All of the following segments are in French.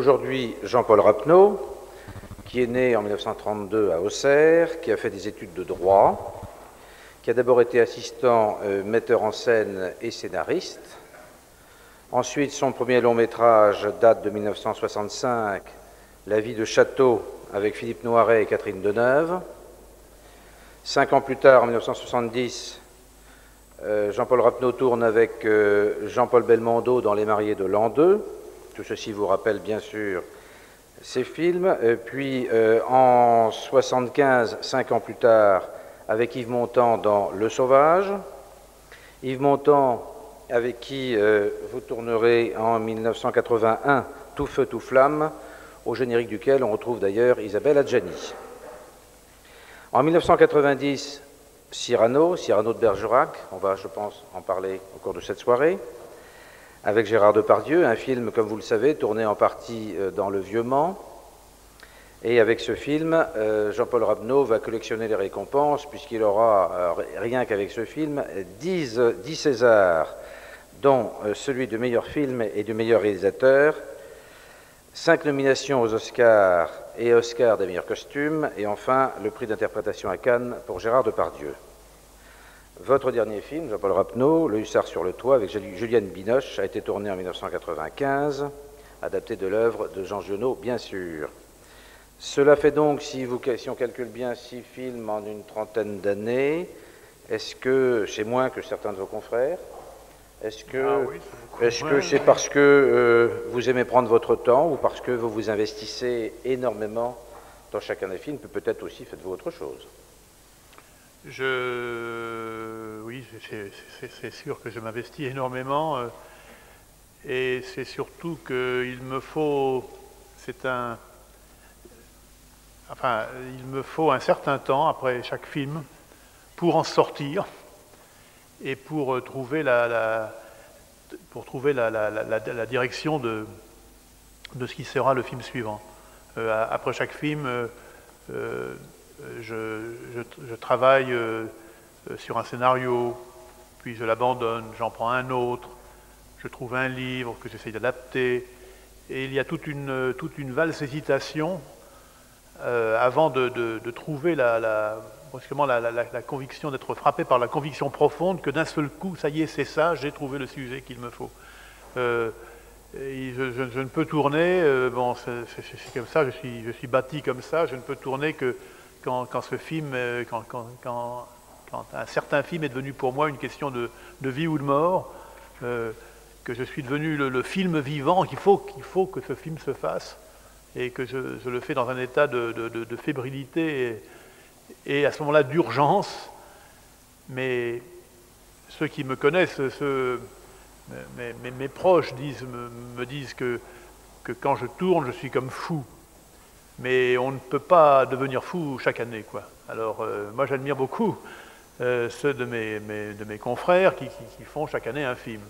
aujourd'hui Jean-Paul Rapneau, qui est né en 1932 à Auxerre, qui a fait des études de droit, qui a d'abord été assistant metteur en scène et scénariste. Ensuite, son premier long métrage date de 1965, La vie de château, avec Philippe Noiret et Catherine Deneuve. 5 ans plus tard, en 1970, Jean-Paul Rapneau tourne avec Jean-Paul Belmondo dans Les mariés de l'an 2. Tout ceci vous rappelle bien sûr ces films. Puis en 1975, 5 ans plus tard, avec Yves Montand dans Le Sauvage. Yves Montand, avec qui vous tournerez en 1981 Tout feu, tout flamme, au générique duquel on retrouve d'ailleurs Isabelle Adjani. En 1990, Cyrano de Bergerac, on va, je pense, en parler au cours de cette soirée, avec Gérard Depardieu, un film, comme vous le savez, tourné en partie dans le Vieux-Mans. Et avec ce film, Jean-Paul Rapneau va collectionner les récompenses, puisqu'il aura, rien qu'avec ce film, 10 Césars, dont celui du meilleur film et du meilleur réalisateur, 5 nominations aux Oscars et Oscar des meilleurs costumes, et enfin le prix d'interprétation à Cannes pour Gérard Depardieu. Votre dernier film, Jean-Paul Rapneau, Le Hussard sur le toit, avec Juliette Binoche, a été tourné en 1995, adapté de l'œuvre de Jean Giono, bien sûr. Cela fait donc, si on calcule bien, 6 films en une trentaine d'années. Est-ce que c'est moins que certains de vos confrères? Est-ce que c'est parce que vous aimez prendre votre temps ou parce que vous vous investissez énormément dans chacun des films? Peut-être aussi faites-vous autre chose? Oui, c'est sûr que je m'investis énormément et c'est surtout qu'il me faut, il me faut un certain temps après chaque film pour en sortir et pour trouver la direction de ce qui sera le film suivant. Après chaque film, je travaille sur un scénario, puis je l'abandonne, j'en prends un autre, je trouve un livre que j'essaye d'adapter, et il y a toute une valse hésitation avant de trouver la conviction, d'être frappé par la conviction profonde que d'un seul coup, ça y est, c'est ça, j'ai trouvé le sujet qu'il me faut. Je ne peux tourner, c'est comme ça, je suis bâti comme ça, je ne peux tourner que quand un certain film est devenu pour moi une question de vie ou de mort, que je suis devenu le film vivant, qu'il faut que ce film se fasse, et que je le fais dans un état de fébrilité et à ce moment-là d'urgence. Mais ceux qui me connaissent, mes proches me disent que quand je tourne, je suis comme fou. Mais on ne peut pas devenir fou chaque année, quoi. Alors moi j'admire beaucoup ceux de mes confrères qui font chaque année un film.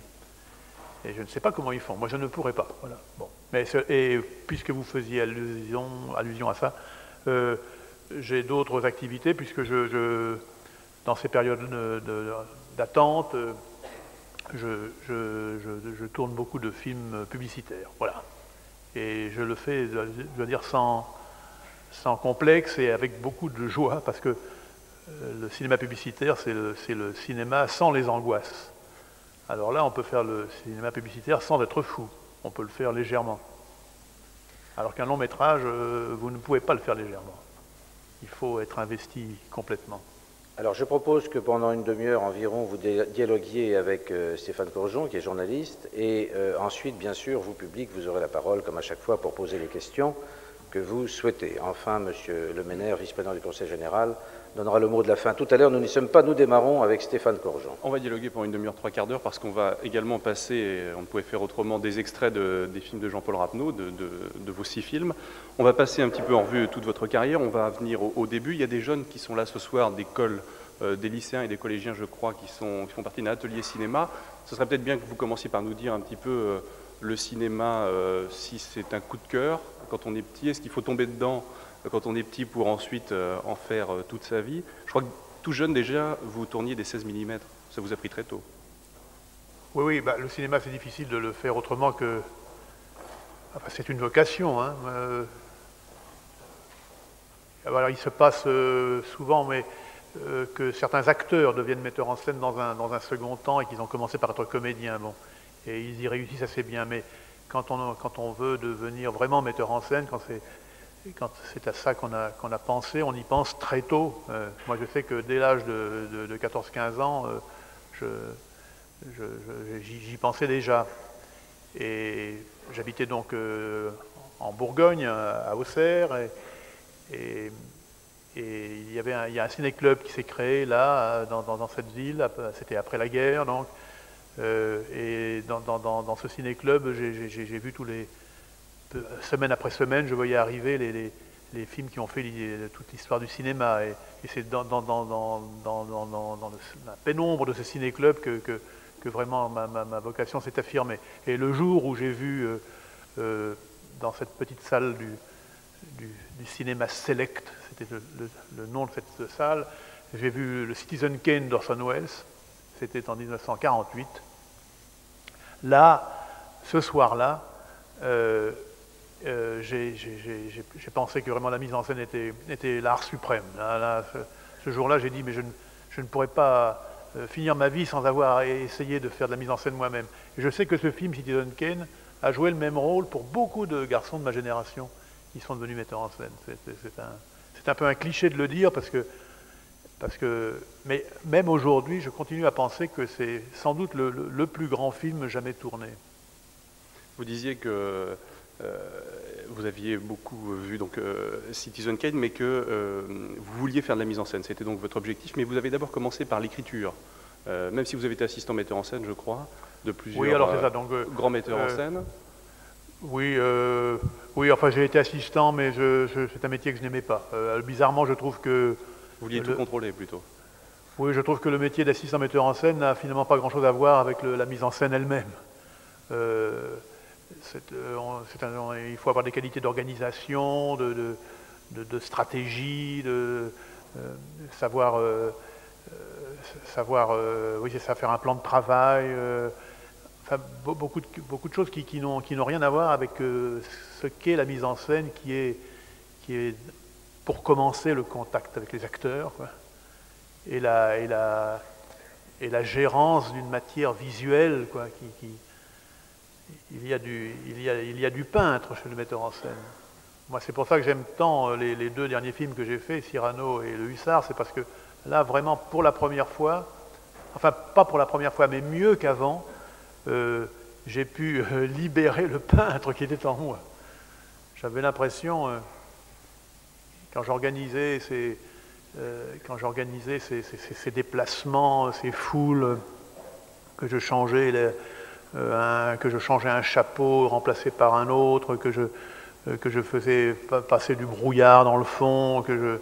Et je ne sais pas comment ils font. Moi je ne pourrais pas. Voilà. Bon. Et puisque vous faisiez allusion à ça, j'ai d'autres activités puisque dans ces périodes d'attente, je tourne beaucoup de films publicitaires. Voilà. Et je le fais, je dois dire, sans complexe et avec beaucoup de joie, parce que le cinéma publicitaire, c'est le cinéma sans les angoisses. Alors là, on peut faire le cinéma publicitaire sans être fou. On peut le faire légèrement. Alors qu'un long métrage, vous ne pouvez pas le faire légèrement. Il faut être investi complètement. Alors je propose que pendant une demi-heure environ, vous dialoguiez avec Stéphane Courjon, qui est journaliste, et ensuite, bien sûr, vous, public, vous aurez la parole, comme à chaque fois, pour poser les questions que vous souhaitez. Enfin, Monsieur Lemener, vice-président du Conseil général, donnera le mot de la fin. Tout à l'heure, nous n'y sommes pas, nous démarrons avec Stéphane Courjon. On va dialoguer pendant une demi-heure, 3/4 d'heure, parce qu'on va également passer, et on ne pouvait faire autrement, des extraits des films de Jean-Paul Rapneau, de vos 6 films. On va passer un petit peu en revue toute votre carrière. On va venir au début. Il y a des jeunes qui sont là ce soir d'école, des lycéens et des collégiens, je crois, qui font partie d'un atelier cinéma. Ce serait peut-être bien que vous commenciez par nous dire un petit peu le cinéma, si c'est un coup de cœur quand on est petit. Est-ce qu'il faut tomber dedans quand on est petit pour ensuite en faire toute sa vie? Je crois que tout jeune déjà, vous tourniez des 16 mm. Ça vous a pris très tôt. Oui, le cinéma, c'est difficile de le faire autrement que Enfin, c'est une vocation, hein. Alors, il se passe souvent que certains acteurs deviennent metteurs en scène dans un second temps et qu'ils ont commencé par être comédiens. Bon, et ils y réussissent assez bien. Mais quand on veut devenir vraiment metteur en scène, quand c'est à ça qu'on a pensé, on y pense très tôt. Moi, je sais que dès l'âge de 14-15 ans, j'y pensais déjà. Et j'habitais donc en Bourgogne, à Auxerre, et il y a un ciné-club qui s'est créé là, dans cette ville. C'était après la guerre, donc. Et dans ce ciné-club, j'ai vu semaine après semaine, je voyais arriver les films qui ont fait toute l'histoire du cinéma. Et c'est dans la pénombre de ce ciné-club que vraiment ma vocation s'est affirmée. Et le jour où j'ai vu dans cette petite salle du cinéma Select, c'était le nom de cette salle, j'ai vu le Citizen Kane d'Orson Welles, c'était en 1948. Là, ce soir-là, j'ai pensé que vraiment la mise en scène était l'art suprême. Ce jour-là, j'ai dit, mais je ne pourrais pas finir ma vie sans avoir essayé de faire de la mise en scène moi-même. Et je sais que ce film, Citizen Kane, a joué le même rôle pour beaucoup de garçons de ma génération qui sont devenus metteurs en scène. C'est un peu un cliché de le dire mais même aujourd'hui, je continue à penser que c'est sans doute le plus grand film jamais tourné. Vous disiez que vous aviez beaucoup vu donc Citizen Kane, mais que vous vouliez faire de la mise en scène. C'était donc votre objectif, mais vous avez d'abord commencé par l'écriture. Même si vous avez été assistant metteur en scène, je crois, de plusieurs grands metteurs en scène. Oui, enfin j'ai été assistant, mais c'est un métier que je n'aimais pas. Bizarrement, je trouve que... Vous vouliez tout contrôler, plutôt. Oui, je trouve que le métier d'assistant metteur en scène n'a finalement pas grand-chose à voir avec la mise en scène elle-même. Il faut avoir des qualités d'organisation, de stratégie, savoir oui, c'est ça, faire un plan de travail. Enfin, beaucoup de choses qui n'ont rien à voir avec ce qu'est la mise en scène, qui est pour commencer le contact avec les acteurs, quoi, et la gérance d'une matière visuelle, quoi, il y a du peintre chez le metteur en scène. Moi, c'est pour ça que j'aime tant les deux derniers films que j'ai faits, Cyrano et Le Hussard, c'est parce que là, vraiment, pour la première fois, enfin, pas pour la première fois, mais mieux qu'avant, j'ai pu libérer le peintre qui était en moi. J'avais l'impression, quand j'organisais ces déplacements, ces foules, que je changeais un chapeau remplacé par un autre, que je faisais passer du brouillard dans le fond, que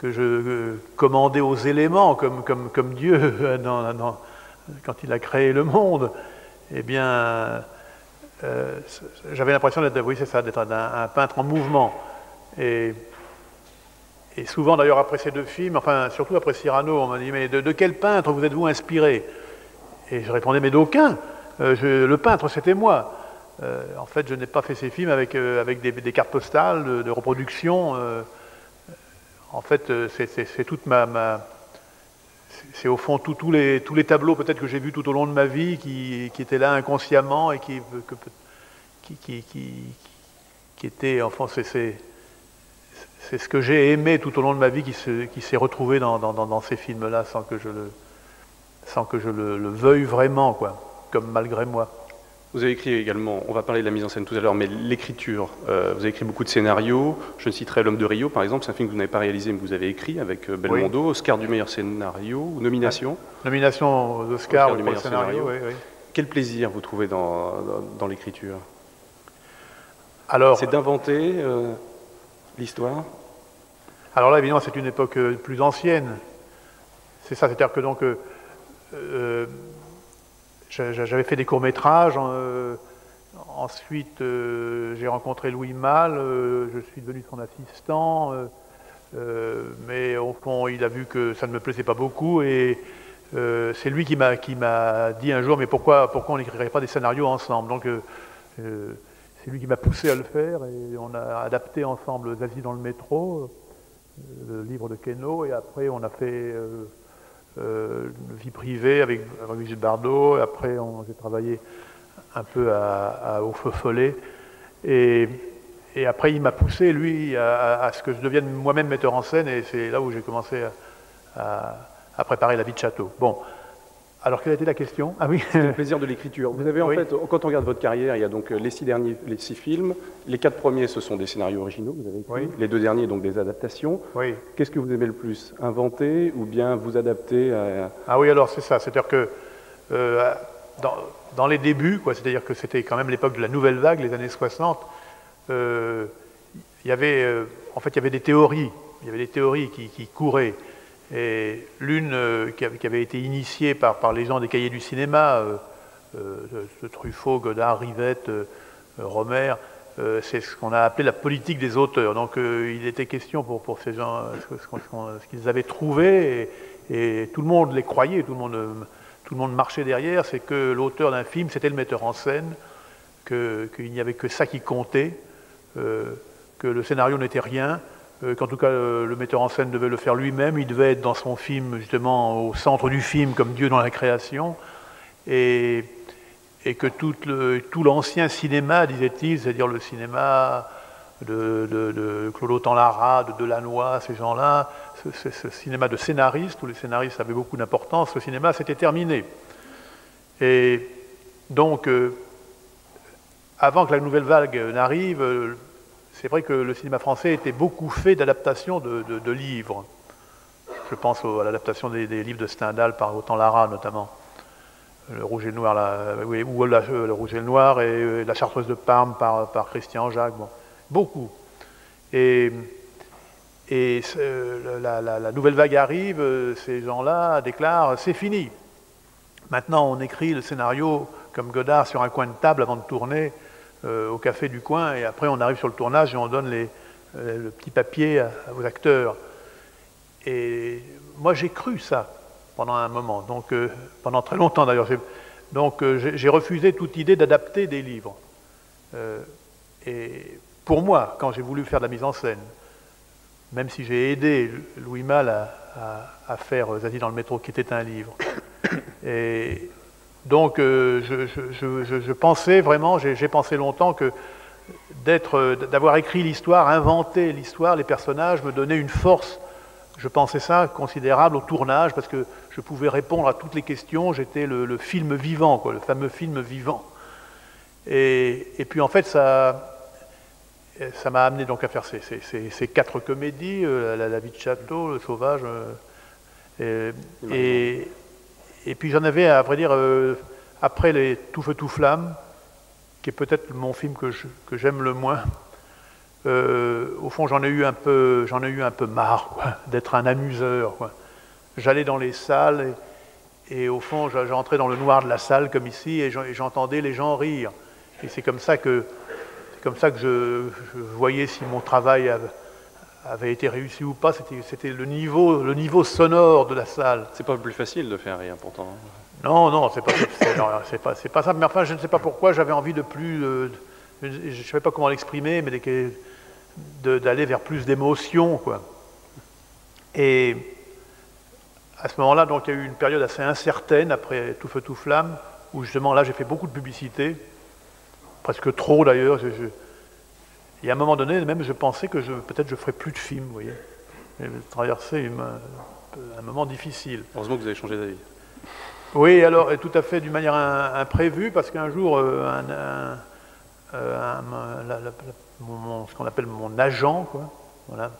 je commandais aux éléments comme Dieu quand il a créé le monde. Eh bien, j'avais l'impression d'être un peintre en mouvement. Et souvent, d'ailleurs, après ces deux films, enfin, surtout après Cyrano, on m'a dit, mais de quel peintre vous êtes-vous inspiré? Et je répondais, mais d'aucun. Le peintre, c'était moi. En fait, je n'ai pas fait ces films avec des cartes postales de reproduction. En fait, c'est toute c'est au fond tous les tableaux peut-être que j'ai vus tout au long de ma vie qui étaient là inconsciemment et qui étaient, enfin, c'est ce que j'ai aimé tout au long de ma vie qui s'est retrouvé dans ces films-là sans que je le veuille vraiment, quoi, comme malgré moi. Vous avez écrit également, on va parler de la mise en scène tout à l'heure, mais l'écriture, vous avez écrit beaucoup de scénarios. Je citerai L'Homme de Rio, par exemple, c'est un film que vous n'avez pas réalisé, mais que vous avez écrit avec Belmondo, oui. Oscar du meilleur scénario, nomination. Nomination d'Oscar pour le scénario, oui, oui. Quel plaisir vous trouvez dans l'écriture? Alors, c'est d'inventer l'histoire? Alors là, évidemment, c'est une époque plus ancienne. C'est ça, c'est-à-dire que donc... j'avais fait des courts-métrages, ensuite j'ai rencontré Louis Malle, je suis devenu son assistant, mais au fond il a vu que ça ne me plaisait pas beaucoup et c'est lui qui m'a dit un jour, mais pourquoi on n'écrirait pas des scénarios ensemble? Donc c'est lui qui m'a poussé à le faire, et on a adapté ensemble Zazie dans le métro, le livre de Queneau, et après on a fait Vie privée avec Brigitte Bardot, et après j'ai travaillé un peu au Feu Follet, et après il m'a poussé, lui, à ce que je devienne moi-même metteur en scène, et c'est là où j'ai commencé à préparer La vie de château. Bon. Alors, quelle a été la question? Ah oui. Le plaisir de l'écriture. Vous avez en fait, quand on regarde votre carrière, il y a donc les 6 films. Les 4 premiers, ce sont des scénarios originaux que vous avez écrits. Les 2 derniers, donc des adaptations. Oui. Qu'est-ce que vous aimez le plus? Inventer ou bien vous adapter à... Ah oui, alors c'est ça. C'est-à-dire que dans les débuts, c'est-à-dire que c'était quand même l'époque de la nouvelle vague, les années 60, il y avait des théories. Il y avait des théories qui couraient. Et l'une qui avait été initiée par les gens des cahiers du cinéma, Truffaut, Godard, Rivette, Romer, c'est ce qu'on a appelé la politique des auteurs. Donc il était question pour ces gens, ce qu'ils avaient trouvé, et tout le monde les croyait, tout le monde marchait derrière, c'est que l'auteur d'un film, c'était le metteur en scène, qu'il n'y avait que ça qui comptait, que le scénario n'était rien, qu'en tout cas le metteur en scène devait le faire lui-même, il devait être dans son film justement au centre du film comme Dieu dans la création, et que tout l'ancien cinéma, disait-il, c'est-à-dire le cinéma de Claude Autant-Lara, de Delannoy, ces gens-là, ce cinéma de scénaristes, où les scénaristes avaient beaucoup d'importance, ce cinéma s'était terminé. Et donc, avant que la nouvelle vague n'arrive, c'est vrai que le cinéma français était beaucoup fait d'adaptations de livres. Je pense à l'adaptation des livres de Stendhal par Autant-Lara notamment. Le Rouge et le Noir, le Rouge et le Noir et La Chartreuse de Parme par Christian Jacques. Bon, beaucoup. Et la nouvelle vague arrive, ces gens-là déclarent « c'est fini ». Maintenant, on écrit le scénario comme Godard sur un coin de table avant de tourner au café du coin, et après on arrive sur le tournage et on donne le petit papier aux acteurs. Et moi j'ai cru ça pendant un moment, donc pendant très longtemps d'ailleurs. Donc j'ai refusé toute idée d'adapter des livres. Et pour moi, quand j'ai voulu faire de la mise en scène, même si j'ai aidé Louis Malle à faire Zazie dans le métro, qui était un livre, et donc je pensais vraiment, j'ai pensé longtemps que d'avoir écrit l'histoire, inventé l'histoire, les personnages, me donnait une force, je pensais ça, considérable au tournage, parce que je pouvais répondre à toutes les questions, j'étais le film vivant, le fameux film vivant. Et puis en fait, ça m'a amené donc à faire ces 4 comédies, la vie de château, Le Sauvage, et puis j'en avais, à vrai dire, après les Tout feu, tout flamme, qui est peut-être mon film que j'aime le moins. Au fond, j'en ai eu un peu marre, d'être un amuseur, J'allais dans les salles et au fond, j'entrais dans le noir de la salle comme ici et j'entendais les gens rire. Et c'est comme ça que je voyais si mon travail avait été réussi ou pas. C'était le niveau sonore de la salle. C'est pas plus facile de faire rire pourtant. Non, c'est pas ça. Mais enfin, je ne sais pas pourquoi j'avais envie de plus. Je ne savais pas comment l'exprimer, mais d'aller vers plus d'émotion, Et à ce moment-là, donc, il y a eu une période assez incertaine après Tout feu, tout flamme, où justement là, j'ai fait beaucoup de publicité, presque trop d'ailleurs. Et à un moment donné, même, je pensais que peut-être je ferais plus de films, vous voyez. J'ai traversé un moment difficile. Heureusement que vous avez changé d'avis. Oui, alors, tout à fait d'une manière imprévue, parce qu'un jour, ce qu'on appelle mon agent, voilà,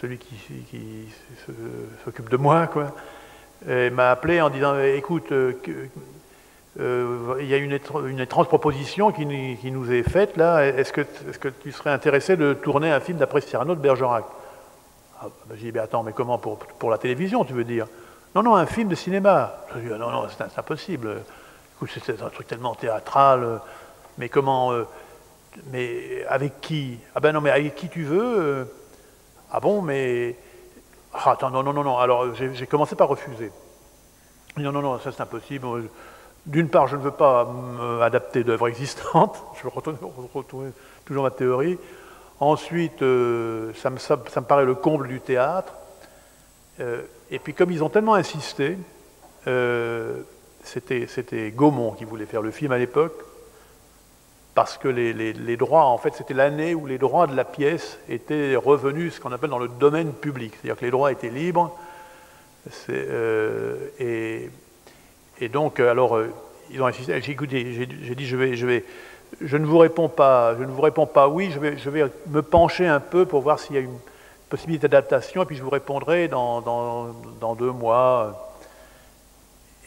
celui qui s'occupe de moi, m'a appelé en disant « Écoute, il y a une étrange proposition qui nous est faite, là. Est-ce que tu serais intéressé de tourner un film d'après Cyrano de Bergerac ?» J'ai dit « Attends, mais comment, pour la télévision, tu veux dire ?» Non, un film de cinéma. Je dis « Non, c'est impossible. Écoute, c'est un truc tellement théâtral. Mais comment... mais avec qui? Ah ben non, mais avec qui tu veux? Ah bon, mais... attends, non. Alors, j'ai commencé par refuser. Non, ça c'est impossible. d'une part, je ne veux pas m'adapter d'œuvres existantes, je veux retrouver toujours ma théorie. Ensuite, ça me paraît le comble du théâtre. Et puis, comme ils ont tellement insisté, c'était Gaumont qui voulait faire le film à l'époque, parce que les droits, en fait, c'était l'année où les droits de la pièce étaient revenus, ce qu'on appelle dans le domaine public. C'est-à-dire que les droits étaient libres. Et donc, alors, ils ont insisté. J'ai dit, je ne vous réponds pas oui, je vais me pencher un peu pour voir s'il y a une possibilité d'adaptation, et puis je vous répondrai dans 2 mois.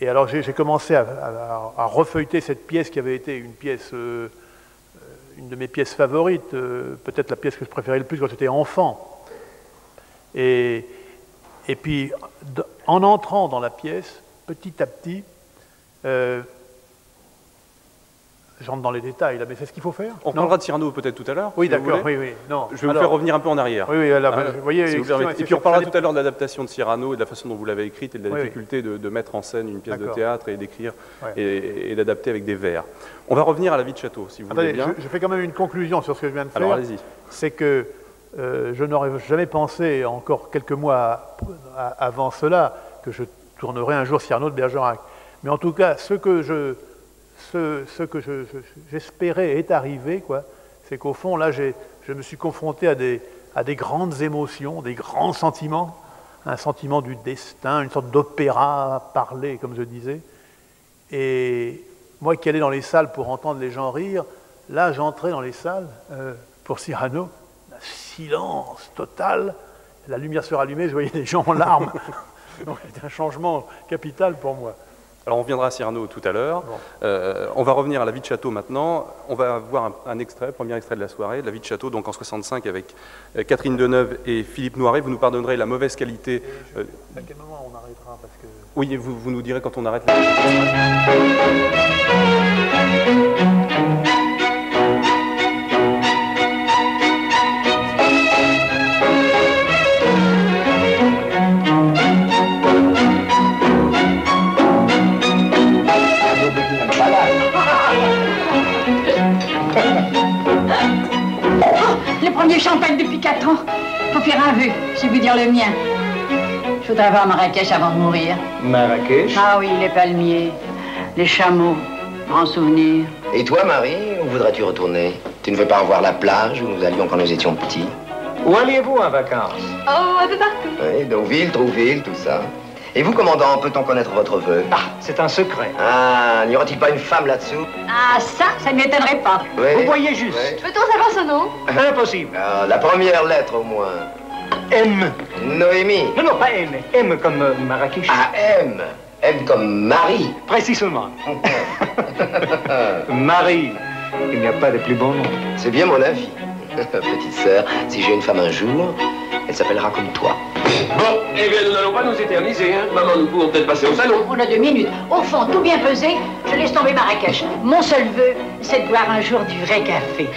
Et alors, j'ai commencé à refeuilleter cette pièce qui avait été une pièce, une de mes pièces favorites, peut-être la pièce que je préférais le plus quand j'étais enfant. Et puis, en entrant dans la pièce, petit à petit, j'entre dans les détails, là, mais c'est ce qu'il faut faire. On parlera de Cyrano peut-être tout à l'heure. Oui, si d'accord, oui. Non. Je vais vous faire revenir un peu en arrière. Oui, alors, vous voyez, si vous permettez. Et puis on parlera tout à l'heure de l'adaptation de Cyrano et de la façon dont vous l'avez écrite et de la difficulté de mettre en scène une pièce de théâtre et d'écrire et d'adapter avec des vers. On va revenir à la vie de château, si vous voulez bien. Je fais quand même une conclusion sur ce que je viens de faire. Alors allez-y. C'est que je n'aurais jamais pensé, encore quelques mois avant cela, que je tournerais un jour Cyrano de Bergerac. Mais en tout cas, ce que j'espérais est arrivé, quoi. C'est qu'au fond, là, je me suis confronté à des grandes émotions, des grands sentiments, un sentiment du destin, une sorte d'opéra parlé, comme je disais. Et moi qui allais dans les salles pour entendre les gens rire, là, j'entrais dans les salles pour Cyrano, un silence total, la lumière se rallumait, je voyais des gens en larmes. Donc c'était un changement capital pour moi. Alors on reviendra à Cyrano tout à l'heure. Bon. On va revenir à la vie de château maintenant. On va voir un extrait, premier extrait de la soirée, de la vie de château, donc en 65 avec Catherine Deneuve et Philippe Noiret. Vous nous pardonnerez la mauvaise qualité. À quel moment on arrêtera parce que... Oui, vous nous direz quand on arrête. Le premier champagne depuis 4 ans. Faut faire un vœu, je vais vous dire le mien. Je voudrais voir Marrakech avant de mourir. Marrakech? Ah oui, les palmiers, les chameaux, grands souvenirs. Et toi, Marie, où voudrais-tu retourner? Tu ne veux pas revoir la plage où nous allions quand nous étions petits? Où alliez-vous en vacances? Oh, un peu partout. Oui, Deauville, Trouville, tout ça. Et vous, commandant, peut-on connaître votre vœu? Ah, c'est un secret. Ah, n'y aura-t-il pas une femme là-dessous? Ah, ça ne m'étonnerait pas. Oui. Vous voyez juste. Oui. Peut-on savoir son nom? Impossible. Ah, la première lettre, au moins. M. Noémie. Non, non, pas M. M comme Marrakech. Ah, M. M comme Marie. Précisément. Marie. Il n'y a pas de plus bon nom. C'est bien mon avis. Petite sœur, si j'ai une femme un jour, elle s'appellera comme toi. Bon, eh bien, nous n'allons pas nous éterniser, hein. Maman, nous pouvons peut-être passer au salon. On a 2 minutes. Au fond, tout bien pesé, je laisse tomber Marrakech. Mon seul vœu, c'est de boire un jour du vrai café.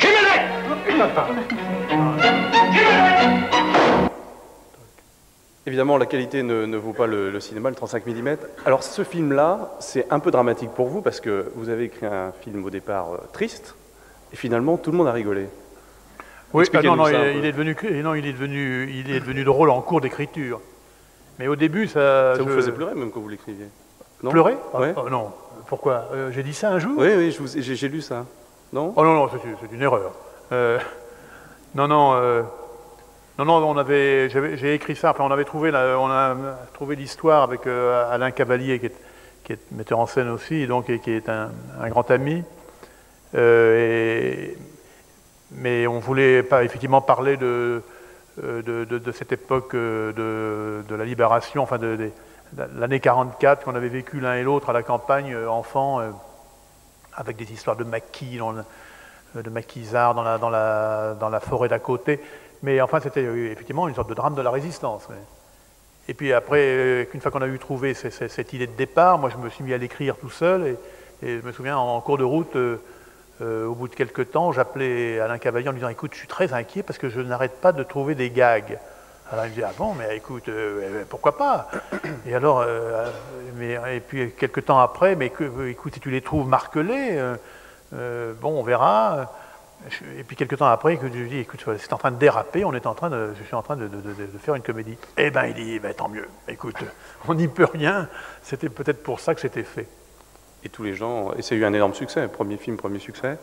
Évidemment, la qualité ne vaut pas le cinéma, le 35 mm. Alors, ce film-là, c'est un peu dramatique pour vous, parce que vous avez écrit un film au départ triste, et finalement, tout le monde a rigolé. Oui, non, il est devenu drôle en cours d'écriture. Mais au début, ça vous faisait pleurer même quand vous l'écriviez. Pleurer? Ouais. Non. Pourquoi? J'ai dit ça un jour? Oui, j'ai lu ça. Non? Oh non, c'est une erreur. J'ai écrit ça. Enfin, on a trouvé l'histoire avec Alain Cavalier, qui est metteur en scène aussi, donc, et qui est un grand ami. Mais on voulait pas effectivement parler de cette époque de la libération, enfin de l'année 44 qu'on avait vécu l'un et l'autre à la campagne, enfant, avec des histoires de maquis, de maquisards dans la forêt d'à côté. Mais enfin, c'était effectivement une sorte de drame de la résistance. Et puis après, une fois qu'on a eu trouvé cette idée de départ, moi je me suis mis à l'écrire tout seul, et je me souviens en cours de route. Au bout de quelques temps, j'appelais Alain Cavalier en lui disant « Écoute, je suis très inquiet parce que je n'arrête pas de trouver des gags Alors il me dit, ah bon, mais écoute, pourquoi pas? Et alors, et puis quelques temps après, mais écoute, si tu les trouves marquelés, bon, on verra. Et puis quelques temps après, je lui dis, écoute, c'est en train de déraper, je suis en train de faire une comédie. Eh ben, il dit, tant mieux, écoute, on n'y peut rien, c'était peut-être pour ça que c'était fait. Et tous les gens, et ça a eu un énorme succès, premier film, premier succès.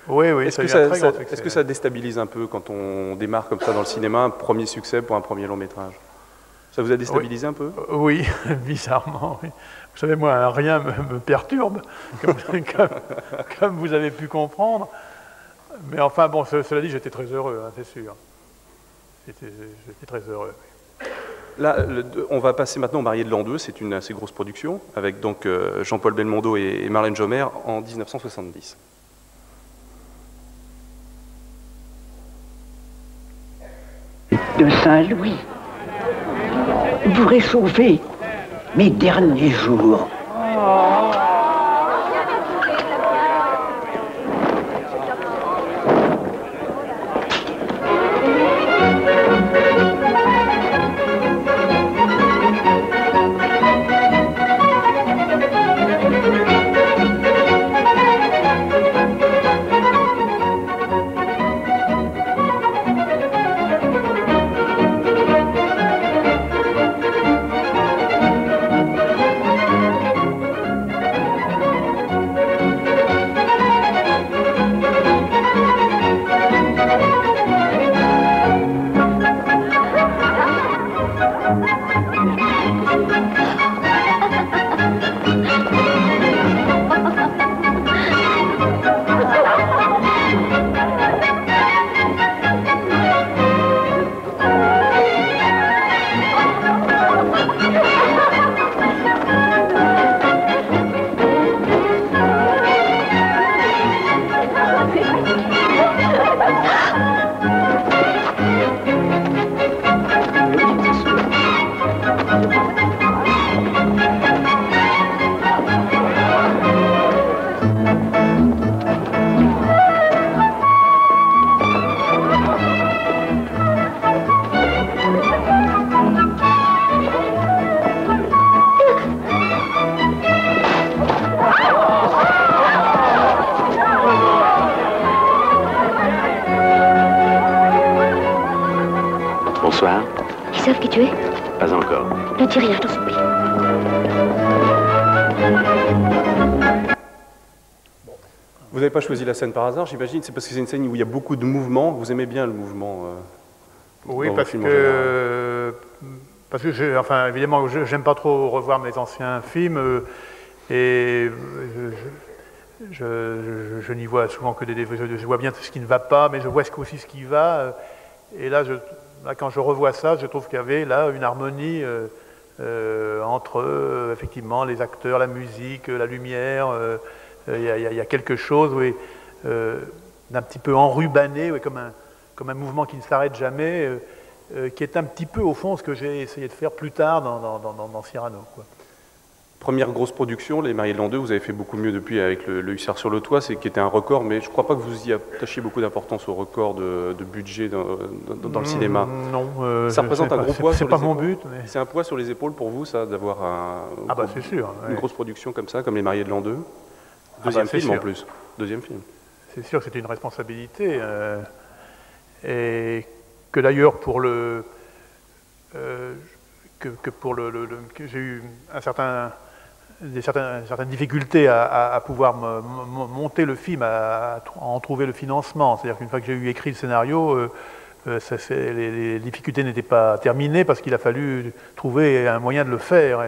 Oui, Est-ce que ça déstabilise un peu quand on démarre comme ça dans le cinéma, un premier succès pour un premier long métrage? Ça vous a déstabilisé un peu? Oui, bizarrement, oui. Vous savez, moi, rien me perturbe, comme vous avez pu comprendre. Mais enfin, bon, cela dit, j'étais très heureux, hein, c'est sûr. J'étais très heureux. Là, on va passer maintenant au Marié de l'an 2, c'est une assez grosse production, avec donc Jean-Paul Belmondo et Marlène Jomère en 1970. De Saint-Louis pourrait sauver mes derniers jours. Bonsoir. Ils savent qui tu es? Pas encore. Ne dis rien, je t'en supplie. Vous n'avez pas choisi la scène par hasard, j'imagine? C'est parce que c'est une scène où il y a beaucoup de mouvement. Vous aimez bien le mouvement? Oui, parce que enfin, évidemment, j'aime pas trop revoir mes anciens films et je n'y vois souvent que je vois bien tout ce qui ne va pas, mais je vois aussi ce qui va. Et là, quand je revois ça, je trouve qu'il y avait là une harmonie entre effectivement les acteurs, la musique, la lumière. Il y a quelque chose d'un petit peu enrubanné, comme un mouvement qui ne s'arrête jamais, qui est un petit peu au fond ce que j'ai essayé de faire plus tard dans Cyrano, quoi. Première grosse production, Les Mariés de l'an 2, vous avez fait beaucoup mieux depuis avec le Hussard sur le toit, qui était un record, mais je ne crois pas que vous y attachiez beaucoup d'importance au record de budget dans le cinéma. Non, ça représente un gros poids sur les épaules. C'est pas mon but. Mais... C'est un poids sur les épaules pour vous, ça, d'avoir c'est sûr, une grosse production comme ça, comme Les Mariés de l'an 2. Deuxième film en plus. Deuxième film. C'est sûr que c'était une responsabilité. Et que d'ailleurs pour que j'ai eu certaines difficultés à pouvoir monter le film, à en trouver le financement. C'est-à-dire qu'une fois que j'ai eu écrit le scénario, les difficultés n'étaient pas terminées parce qu'il a fallu trouver un moyen de le faire.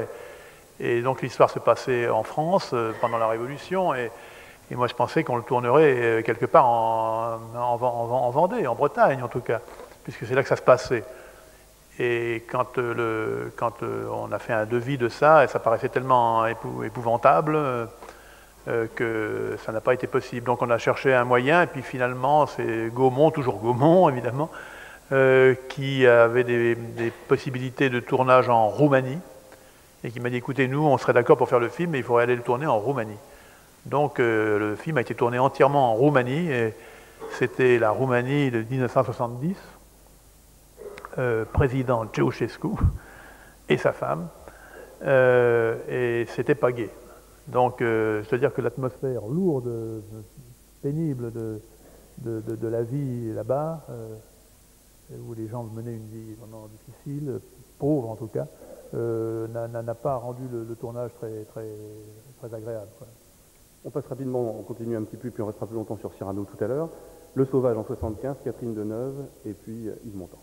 Et donc l'histoire se passait en France pendant la Révolution, et moi je pensais qu'on le tournerait quelque part en Vendée, en Bretagne en tout cas, puisque c'est là que ça se passait. Et quand on a fait un devis de ça, et ça paraissait tellement épouvantable que ça n'a pas été possible. Donc on a cherché un moyen, et puis finalement c'est Gaumont, toujours Gaumont évidemment, qui avait des possibilités de tournage en Roumanie, et qui m'a dit, écoutez, nous on serait d'accord pour faire le film, mais il faudrait aller le tourner en Roumanie. Donc le film a été tourné entièrement en Roumanie, et c'était la Roumanie de 1970. président Ceausescu et sa femme, et c'était pas gai. Donc, c'est-à-dire que l'atmosphère lourde, pénible de la vie là-bas, où les gens menaient une vie vraiment difficile, pauvre en tout cas, n'a pas rendu le tournage très agréable, quoi. On passe rapidement, on continue un petit peu, puis on restera plus longtemps sur Cyrano tout à l'heure. Le Sauvage en 75, Catherine Deneuve, et puis Yves Montand.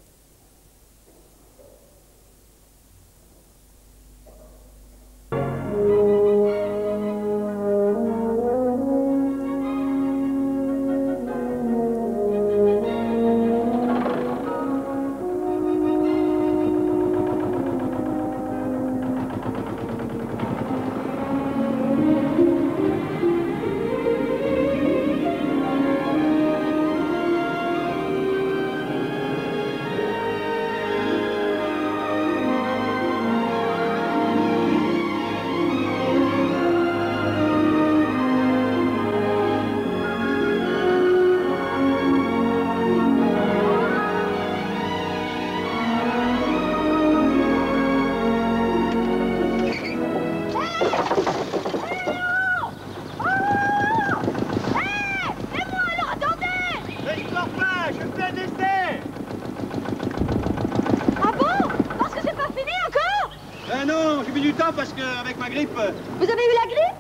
Parce qu'avec ma grippe... Vous avez eu la grippe?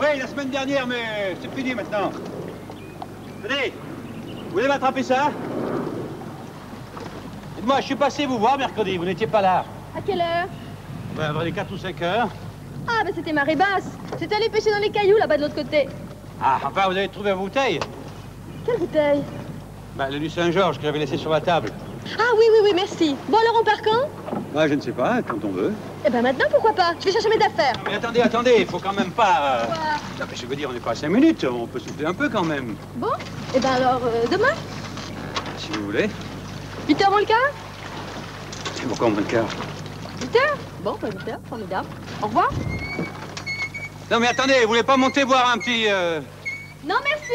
Oui, la semaine dernière, mais c'est fini maintenant. Tenez, vous voulez m'attraper ça? Dites-moi, je suis passé vous voir mercredi, vous n'étiez pas là. À quelle heure? Ben, vers les 4 ou 5 heures. Ah, ben c'était marée basse. C'était allé pêcher dans les cailloux, là-bas de l'autre côté. Ah, enfin, vous avez trouvé ma bouteille? Quelle bouteille? Ben, le du Saint-Georges que j'avais laissé sur la table. Ah oui, merci. Bon, alors on part quand? Moi, je ne sais pas, quand on veut. Eh ben maintenant, pourquoi pas? Je vais chercher mes affaires. Mais attendez, il faut quand même pas... Non, mais je veux dire, on n'est pas à 5 minutes, on peut souffler un peu quand même. Bon, eh ben alors, demain? Si vous voulez. 8h moins le quart? C'est pourquoi moins le quart? 8h? Bon, pas 8h, formidable. Au revoir. Non, mais attendez, vous voulez pas monter boire un petit... Non, merci.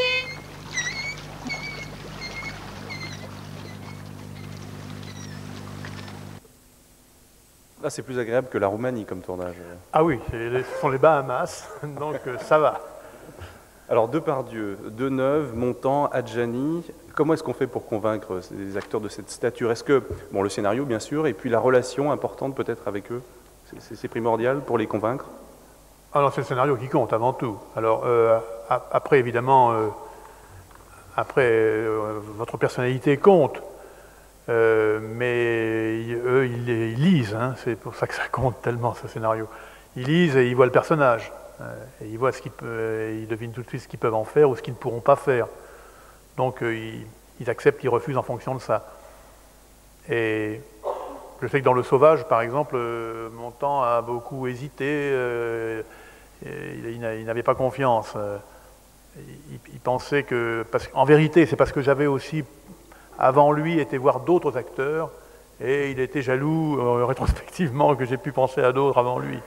Là, c'est plus agréable que la Roumanie comme tournage. Ah oui, ce sont les Bahamas, donc ça va. Alors, Depardieu, Deneuve, Montand, Adjani, comment est-ce qu'on fait pour convaincre des acteurs de cette stature? Est-ce que, bon, le scénario, bien sûr, et puis la relation importante peut-être avec eux, c'est primordial pour les convaincre? Ah non, c'est le scénario qui compte avant tout. Alors, après, évidemment, votre personnalité compte. Mais eux, ils lisent, hein, c'est pour ça que ça compte tellement, ce scénario. Ils lisent et ils voient le personnage. Et ils voient ils devinent tout de suite ce qu'ils peuvent en faire ou ce qu'ils ne pourront pas faire. Donc ils acceptent, ils refusent en fonction de ça. Et je sais que dans Le Sauvage, par exemple, Montand a beaucoup hésité, il n'avait pas confiance. Il pensait que... En vérité, c'est parce que j'avais aussi... avant lui, été voir d'autres acteurs, et il était jaloux, rétrospectivement, que j'ai pu penser à d'autres avant lui.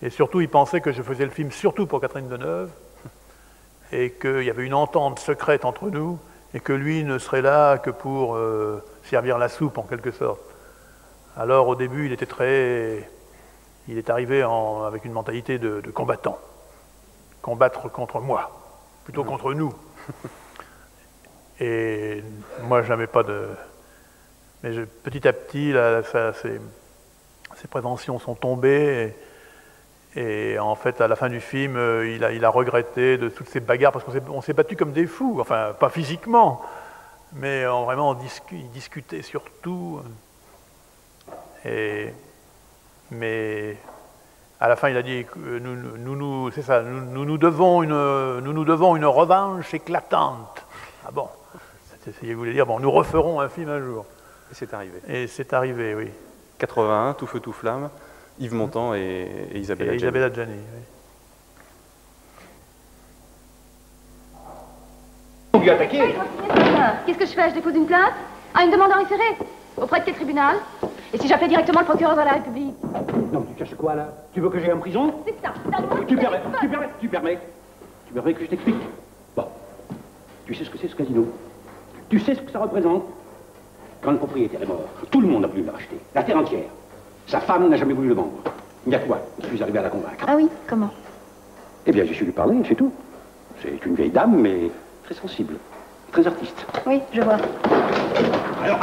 Et surtout, il pensait que je faisais le film surtout pour Catherine Deneuve, et qu'il y avait une entente secrète entre nous, et que lui ne serait là que pour servir la soupe, en quelque sorte. Alors, au début, il est arrivé avec une mentalité de combattant. Combattre contre moi, plutôt contre nous. Et moi, je n'avais pas de... Mais petit à petit, là, ces préventions sont tombées. Et en fait, à la fin du film, il a regretté de toutes ces bagarres, parce qu'on s'est battus comme des fous. Enfin, pas physiquement, mais vraiment, il discutait surtout. Mais à la fin, il a dit que nous devons une revanche éclatante. Ah bon? Il voulait dire, bon, nous referons un film un jour. Et c'est arrivé. Et c'est arrivé, oui. 81, Tout feu, tout flamme, Yves Montand et Isabelle Adjani. Isabelle Adjani, oui. On lui a attaqué. Qu'est-ce que je fais? Je dépose une plainte? Ah, une demande en référé? Auprès de quel tribunal? Et si j'appelais directement le procureur de la République? Non, tu cherches quoi, là? Tu veux que j'aille en prison? C'est ça. Tu permets que je t'explique? Bon. Tu sais ce que c'est, ce casino? Tu sais ce que ça représente? Quand le propriétaire est mort, tout le monde a voulu le racheter. La terre entière. Sa femme n'a jamais voulu le vendre. Il n'y a que moi qui suis arrivé à la convaincre. Ah oui, comment? Eh bien, j'ai su lui parler, c'est tout. C'est une vieille dame, mais très sensible. Très artiste. Oui, je vois. Alors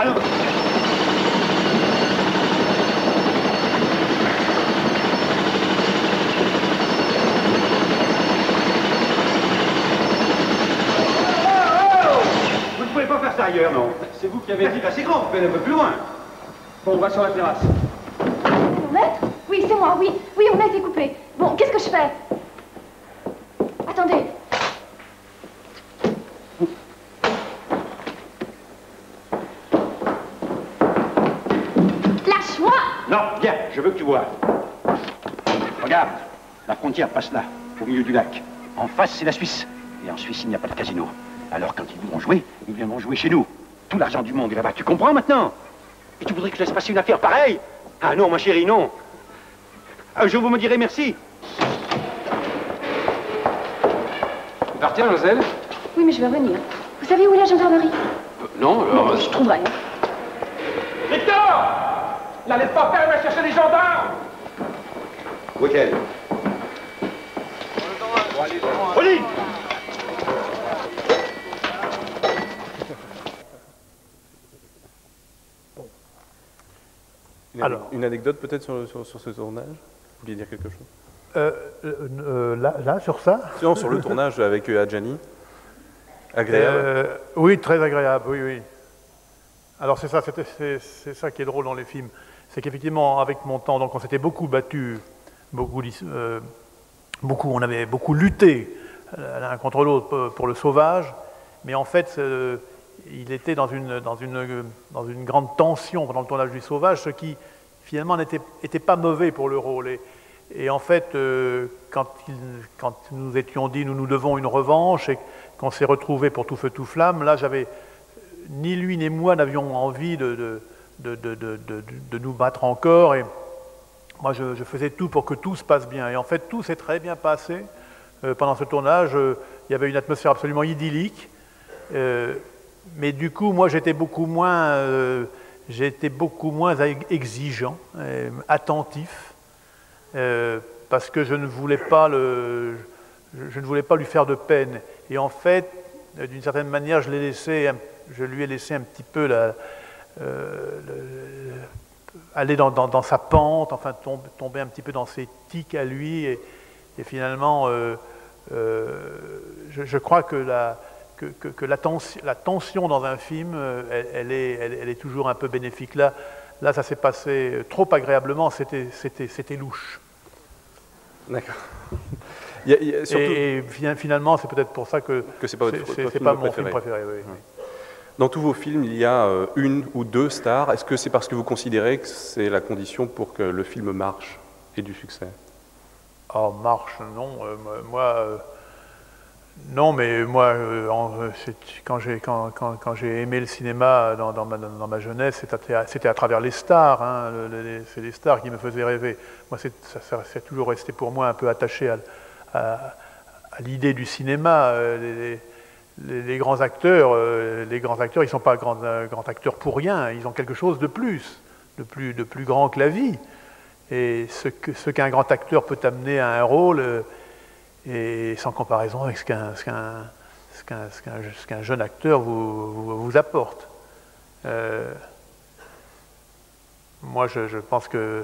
Vous ne pouvez pas faire ça ailleurs, non? C'est vous qui avez dit assez grand, vous faites un peu plus loin. Bon, on va sur la terrasse. Mon maître? Oui, c'est moi, oui. Oui, on a été coupé. Bon, qu'est-ce que je fais? Attendez. Lâche-moi! Non, viens, je veux que tu vois. Regarde, la frontière passe là, au milieu du lac. En face, c'est la Suisse. Et en Suisse, il n'y a pas de casino. Alors, quand ils voudront jouer, ils viendront jouer chez nous. Tout l'argent du monde est là-bas. Tu comprends maintenant? Et tu voudrais que je laisse passer une affaire pareille? Ah non, ma chérie, non. Un jour, vous me direz merci. Vous partez, mademoiselle? Oui, mais je vais revenir. Vous savez où est la gendarmerie? Non, alors... Bon, je trouverai. Victor! La laisse pas faire, elle va chercher les gendarmes! Où est-elle? Pauline! Une anecdote peut-être sur ce tournage? Vous vouliez dire quelque chose? Là, sur ça? Non, sur le tournage avec Adjani. Agréable? Oui, très agréable, oui, oui. Alors c'est ça qui est drôle dans les films. C'est qu'effectivement, avec mon temps, donc on s'était beaucoup battu, on avait beaucoup lutté l'un contre l'autre pour le sauvage, mais en fait, il était dans une grande tension pendant le tournage du sauvage, ce qui finalement n'était pas mauvais pour le rôle. Et en fait, quand nous étions dit nous devons une revanche et qu'on s'est retrouvés pour tout feu tout flamme, là ni lui ni moi n'avions envie de nous battre encore. Et moi je faisais tout pour que tout se passe bien. Et en fait tout s'est très bien passé pendant ce tournage. Il y avait une atmosphère absolument idyllique. Mais du coup moi j'étais beaucoup moins exigeant, attentif. Parce que je ne voulais pas lui faire de peine. Et en fait, d'une certaine manière, je lui ai laissé un petit peu aller dans sa pente, enfin tomber un petit peu dans ses tics à lui. Et finalement, je crois que la tension dans un film, elle est toujours un peu bénéfique. Là, ça s'est passé trop agréablement, c'était louche. D'accord. Et finalement, c'est peut-être pour ça que c'est pas mon film préféré. Oui. Dans tous vos films, il y a une ou deux stars. Est-ce que c'est parce que vous considérez que c'est la condition pour que le film marche et du succès? Oh, marche, non. Non, mais moi, quand j'ai aimé le cinéma dans ma jeunesse, c'était à travers les stars. Hein, c'est les stars qui me faisaient rêver. Moi, c'est toujours resté pour moi un peu attaché à l'idée du cinéma. Les grands acteurs, ils ne sont pas grands acteurs pour rien. Ils ont quelque chose de plus grand que la vie. Et ce qu'un grand acteur peut amener à un rôle, et sans comparaison avec ce qu'un jeune acteur vous apporte. Moi, je pense que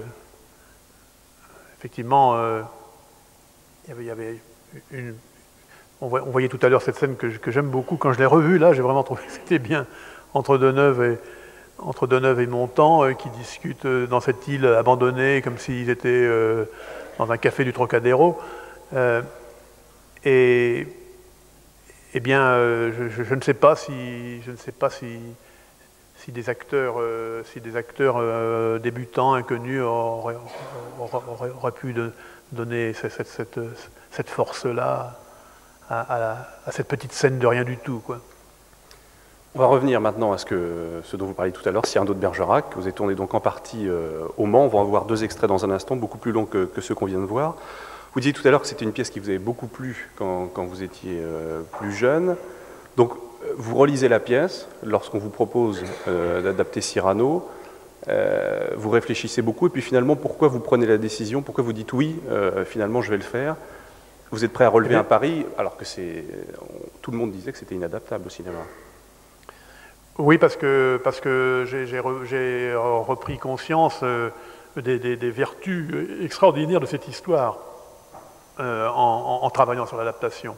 effectivement, on voyait tout à l'heure cette scène que j'aime beaucoup. Quand je l'ai revue, là, j'ai vraiment trouvé que c'était bien entre Deneuve et Montand qui discutent dans cette île abandonnée comme s'ils étaient dans un café du Trocadéro. Eh bien, je ne sais pas si des acteurs débutants, inconnus, auraient pu donner cette force-là à cette petite scène de rien du tout, quoi. On va revenir maintenant à ce dont vous parliez tout à l'heure, Cyrano de Bergerac. Vous avez tourné donc en partie au Mans. On va en voir deux extraits dans un instant, beaucoup plus longs que ceux qu'on vient de voir. Vous disiez tout à l'heure que c'était une pièce qui vous avait beaucoup plu quand vous étiez plus jeune. Donc, vous relisez la pièce lorsqu'on vous propose d'adapter Cyrano. Vous réfléchissez beaucoup et puis finalement, pourquoi vous prenez la décision? Pourquoi vous dites oui, finalement je vais le faire? Vous êtes prêt à relever un pari alors que tout le monde disait que c'était inadaptable au cinéma. Oui, parce que j'ai repris conscience des vertus extraordinaires de cette histoire en travaillant sur l'adaptation.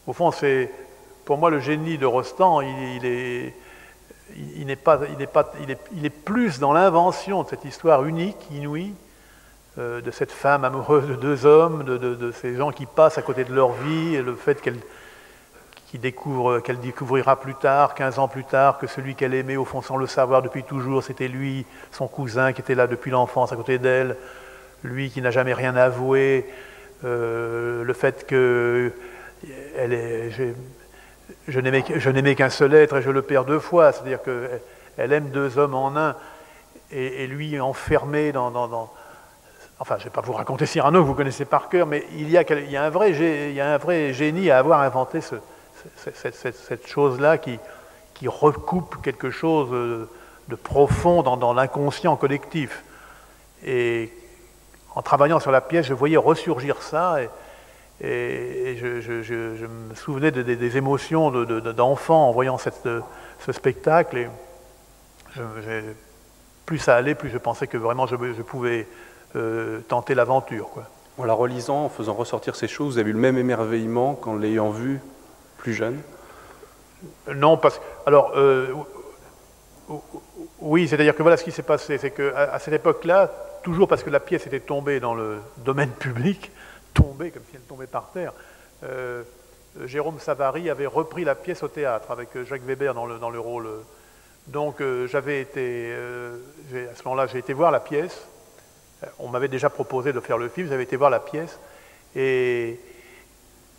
Au fond, c'est pour moi le génie de Rostand. Il est plus dans l'invention de cette histoire unique, inouïe, de cette femme amoureuse de deux hommes, de ces gens qui passent à côté de leur vie, et le fait qu'elle découvrira plus tard, 15 ans plus tard, que celui qu'elle aimait, au fond, sans le savoir depuis toujours, c'était lui, son cousin, qui était là depuis l'enfance à côté d'elle, lui qui n'a jamais rien avoué, le fait que je n'aimais qu'un seul être et je le perds deux fois, c'est-à-dire qu'elle aime deux hommes en un, et lui enfermé dans... Enfin, je ne vais pas vous raconter Cyrano, que vous connaissez par cœur, mais il y a un vrai génie à avoir inventé cette chose-là qui recoupe quelque chose de profond dans l'inconscient collectif. Et en travaillant sur la pièce, je voyais ressurgir ça, et je me souvenais des émotions d'enfant en voyant ce spectacle, et plus ça allait, plus je pensais que vraiment je pouvais tenter l'aventure, quoi. En la relisant, en faisant ressortir ces choses, vous avez eu le même émerveillement qu'en l'ayant vu plus jeune? Non, parce que... Alors, oui, c'est-à-dire que voilà ce qui s'est passé, c'est qu'à cette époque-là, toujours parce que la pièce était tombée dans le domaine public, tombée comme si elle tombait par terre, Jérôme Savary avait repris la pièce au théâtre avec Jacques Weber dans le rôle. Donc à ce moment-là, j'ai été voir la pièce. On m'avait déjà proposé de faire le film, j'avais été voir la pièce, et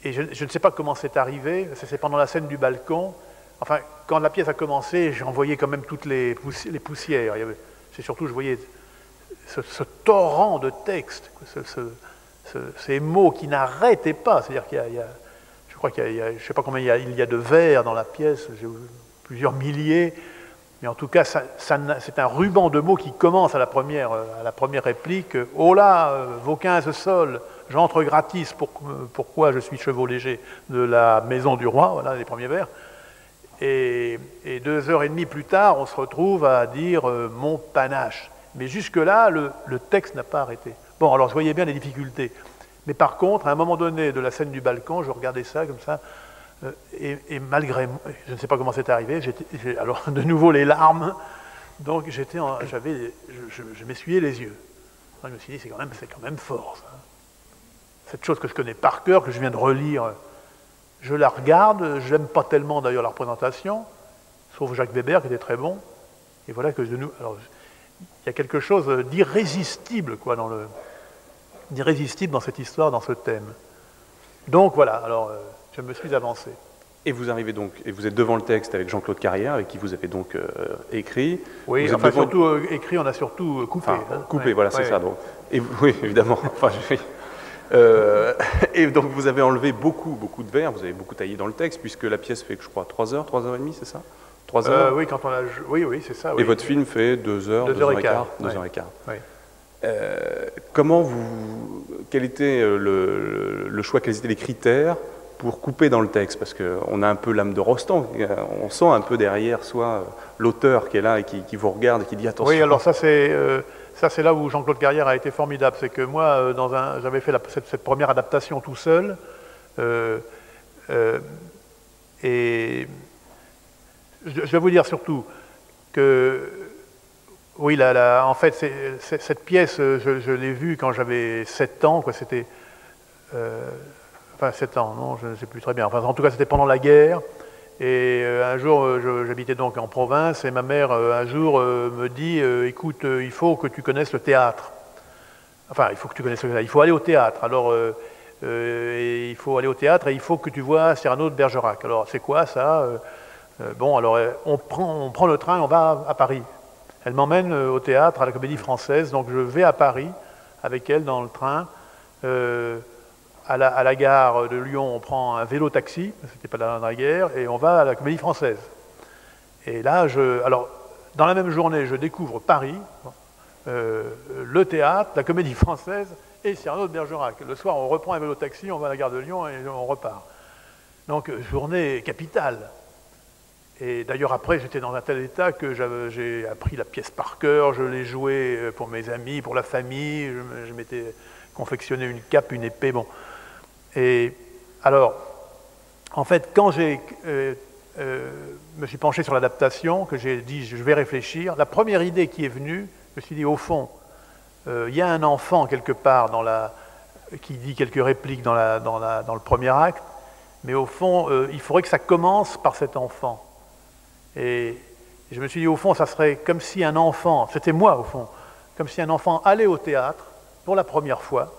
je ne sais pas comment c'est arrivé, c'est pendant la scène du balcon. Enfin, quand la pièce a commencé, j'en voyais quand même toutes les poussières. C'est surtout, je voyais ce torrent de texte, ces mots qui n'arrêtaient pas. C'est-à-dire je crois qu'il y a, je ne sais pas combien il y a de vers dans la pièce, j'ai plusieurs milliers. Mais en tout cas, c'est un ruban de mots qui commence à la première réplique. « Oh là, vos 15 sols, j'entre gratis, pourquoi je suis chevau léger de la maison du roi », voilà les premiers vers. Et 2h30 plus tard, on se retrouve à dire « mon panache ». Mais jusque-là, le texte n'a pas arrêté. Bon, alors je voyais bien les difficultés. Mais par contre, à un moment donné de la scène du balcon, je regardais ça comme ça, et malgré moi, je ne sais pas comment c'est arrivé, alors de nouveau les larmes, donc je m'essuyais les yeux. Je me suis dit, c'est quand même fort, ça. Cette chose que je connais par cœur, que je viens de relire, je la regarde, je n'aime pas tellement d'ailleurs la représentation, sauf Jacques Weber qui était très bon, et voilà que alors il y a quelque chose d'irrésistible, quoi, d'irrésistible dans cette histoire, dans ce thème. Donc voilà, alors je me suis avancé. Et vous arrivez donc, et vous êtes devant le texte avec Jean-Claude Carrière, avec qui vous avez donc écrit. Oui, enfin surtout écrit, on a surtout coupé. Enfin, coupé, voilà, c'est ça. Donc. Et, oui, évidemment. Enfin, et donc vous avez enlevé beaucoup de vers, vous avez beaucoup taillé dans le texte, puisque la pièce fait, je crois, 3 heures, 3h30, c'est ça? 3 heures. Oui, quand on a... Oui, c'est ça. Et oui. votre film fait 2 heures, 2h15. 2h15. Oui. Quel était le choix, quels étaient les critères pour couper dans le texte? Parce qu'on a un peu l'âme de Rostand, on sent un peu derrière soi l'auteur qui est là et qui vous regarde et qui dit attention. Oui, alors ça c'est là où Jean-Claude Carrière a été formidable, c'est que moi, j'avais fait cette première adaptation tout seul, et je vais vous dire surtout que, oui, en fait, cette pièce, je l'ai vue quand j'avais 7 ans, quoi, c'était... Enfin, 7 ans, non, je ne sais plus très bien. Enfin, en tout cas, c'était pendant la guerre. Et un jour, j'habitais donc en province, et ma mère, un jour, me dit écoute, il faut que tu connaisses le théâtre. Enfin, il faut que tu connaisses le théâtre. Il faut aller au théâtre. Alors, il faut aller au théâtre et il faut que tu vois Cyrano de Bergerac. Alors, c'est quoi ça? Bon, alors, on prend le train, on va à Paris. Elle m'emmène au théâtre, à la Comédie Française. Donc, je vais à Paris avec elle dans le train. à la gare de Lyon, on prend un vélo-taxi, c'était pas dans la guerre, et on va à la Comédie Française. Et là, alors, dans la même journée, je découvre Paris, le théâtre, la Comédie Française et Cyrano de Bergerac. Le soir, on reprend un vélo-taxi, on va à la gare de Lyon et on repart. Donc, journée capitale. Et d'ailleurs, après, j'étais dans un tel état que j'ai appris la pièce par cœur, je l'ai jouée pour mes amis, pour la famille, je m'étais confectionné une cape, une épée, bon. Et alors, en fait, quand me suis penché sur l'adaptation, que j'ai dit je vais réfléchir, la première idée qui est venue, je me suis dit au fond, il y a un enfant quelque part qui dit quelques répliques dans le premier acte, mais au fond, il faudrait que ça commence par cet enfant. Et je me suis dit au fond, ça serait comme si un enfant, c'était moi au fond, comme si un enfant allait au théâtre pour la première fois,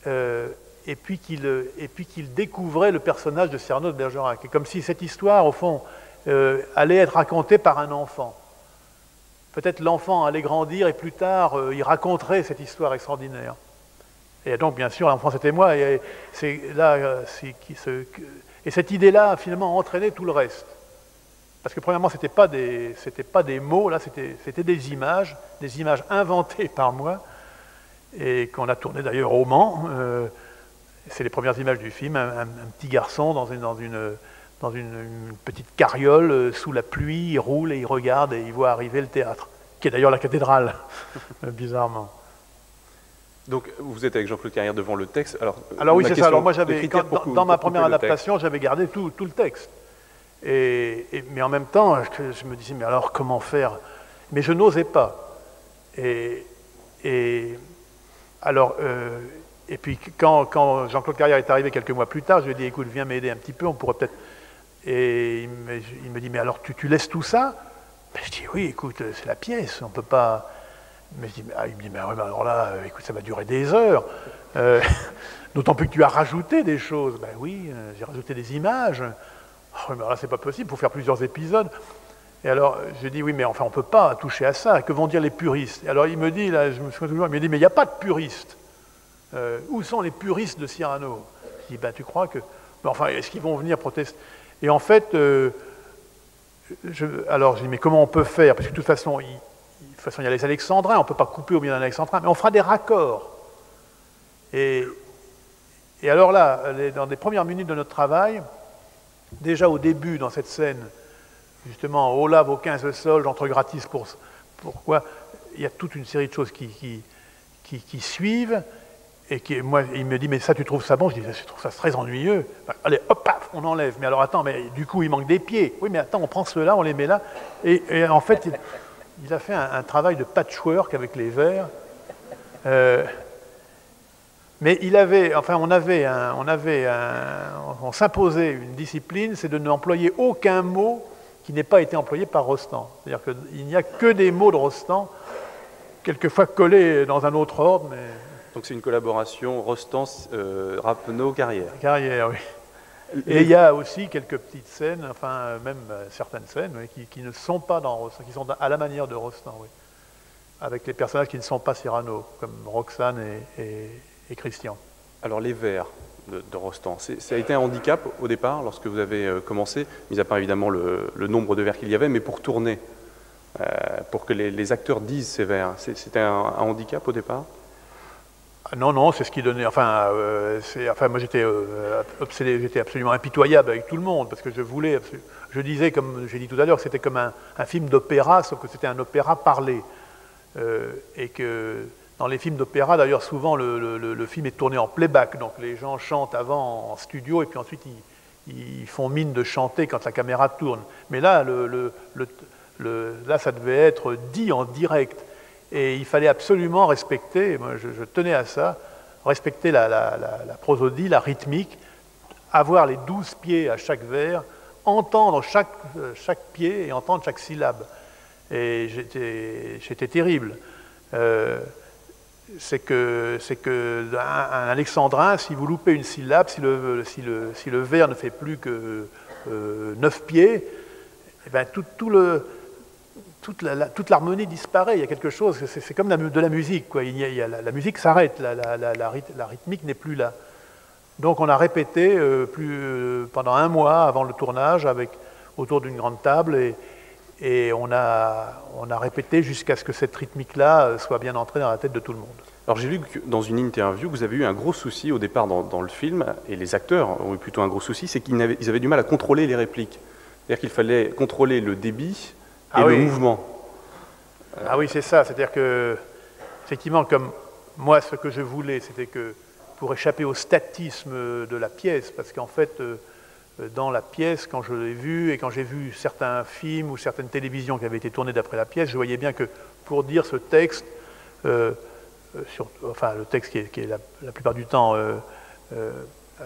et puis qu'il découvrait le personnage de Cyrano de Bergerac. Et comme si cette histoire, au fond, allait être racontée par un enfant. Peut-être l'enfant allait grandir et plus tard, il raconterait cette histoire extraordinaire. Et donc, bien sûr, l'enfant, c'était moi. Et cette idée-là, finalement, entraînait tout le reste. Parce que, premièrement, c'était pas des mots, là, c'était des images inventées par moi, et qu'on a tourné d'ailleurs au Mans. C'est les premières images du film, un petit garçon dans une petite carriole sous la pluie, il roule et il regarde et il voit arriver le théâtre, qui est d'ailleurs la cathédrale, bizarrement. Donc vous êtes avec Jean-Claude Carrière devant le texte. Alors oui, c'est ça. Alors moi, dans ma première adaptation, j'avais gardé tout le texte. Mais en même temps, je me disais, mais alors comment faire? Mais je n'osais pas. Et puis quand Jean-Claude Carrière est arrivé quelques mois plus tard, je lui ai dit, écoute, viens m'aider un petit peu, on pourrait peut-être... Et il me dit, mais alors tu laisses tout ça? Ben, je dis, oui, écoute, c'est la pièce, on ne peut pas... Mais il me dit, mais ouais, alors là, écoute, ça va durer des heures. D'autant plus que tu as rajouté des choses. Ben oui, j'ai rajouté des images. Oh, mais là, c'est pas possible, il faut faire plusieurs épisodes. Et alors, je dis, oui, mais enfin, on ne peut pas toucher à ça. Que vont dire les puristes? Et alors, il me dit, là, je me souviens toujours, il me dit, mais il n'y a pas de puristes. Où sont les puristes de Cyrano? Je dis, ben, tu crois que... Mais enfin, est-ce qu'ils vont venir protester? Et en fait, alors, je dis, mais comment on peut faire? Parce que de toute façon, il y a les alexandrins, on ne peut pas couper au milieu d'un alexandrin, mais on fera des raccords. Et alors là, dans les premières minutes de notre travail, déjà au début, dans cette scène, justement, oh là, vos 15 sols, j'entre gratis pourquoi? Il y a toute une série de choses qui suivent, et moi, il me dit, mais ça, tu trouves ça bon? Je dis, je trouve ça très ennuyeux. Allez, hop, paf, on enlève. Mais alors, attends, mais du coup, il manque des pieds. Oui, mais attends, on prend ceux-là, on les met là. Et en fait, il a fait un travail de patchwork avec les vers. Mais on s'imposait une discipline, c'est de n'employer aucun mot qui n'ait pas été employé par Rostand. C'est-à-dire qu'il n'y a que des mots de Rostand, quelquefois collés dans un autre ordre. Mais... Donc c'est une collaboration Rostand, Rappeneau, Carrière. Carrière, oui. Et il y a aussi quelques petites scènes, enfin même certaines scènes, oui, qui ne sont pas dans Rostand, qui sont à la manière de Rostand, oui. Avec les personnages qui ne sont pas Cyrano, comme Roxane et Christian. Alors les vers de Rostand, ça a été un handicap au départ lorsque vous avez commencé, mis à part évidemment le nombre de vers qu'il y avait, mais pour tourner, pour que les acteurs disent ces vers, c'était un handicap au départ? Non, c'est ce qui donnait... Enfin, moi j'étais obsédé, j'étais absolument impitoyable avec tout le monde, parce que je disais, comme j'ai dit tout à l'heure, que c'était comme un film d'opéra, sauf que c'était un opéra parlé. Et que dans les films d'opéra, d'ailleurs, souvent le film est tourné en playback, donc les gens chantent avant en studio, et puis ensuite ils font mine de chanter quand la caméra tourne. Mais là, là ça devait être dit en direct. Et il fallait absolument respecter, moi je tenais à ça, respecter la prosodie, la rythmique, avoir les 12 pieds à chaque vers, entendre chaque pied et entendre chaque syllabe. Et j'étais terrible. C'est que un alexandrin, si vous loupez une syllabe, si le vers ne fait plus que 9 pieds, eh bien toute l'harmonie disparaît. Il y a quelque chose, c'est comme de la musique, quoi. La musique s'arrête, la rythmique n'est plus là. Donc on a répété pendant un mois avant le tournage autour d'une grande table et on a répété jusqu'à ce que cette rythmique-là soit bien entrée dans la tête de tout le monde. Alors j'ai lu que dans une interview, vous avez eu un gros souci au départ dans le film, et les acteurs ont eu plutôt un gros souci, c'est qu'ils avaient du mal à contrôler les répliques. C'est-à-dire qu'il fallait contrôler le débit et le mouvement. Ah oui, c'est ça. C'est-à-dire que, effectivement, comme moi, ce que je voulais, c'était que, pour échapper au statisme de la pièce, parce qu'en fait, dans la pièce, quand je l'ai vue, et quand j'ai vu certains films ou certaines télévisions qui avaient été tournées d'après la pièce, je voyais bien que pour dire ce texte, enfin le texte qui est la plupart du temps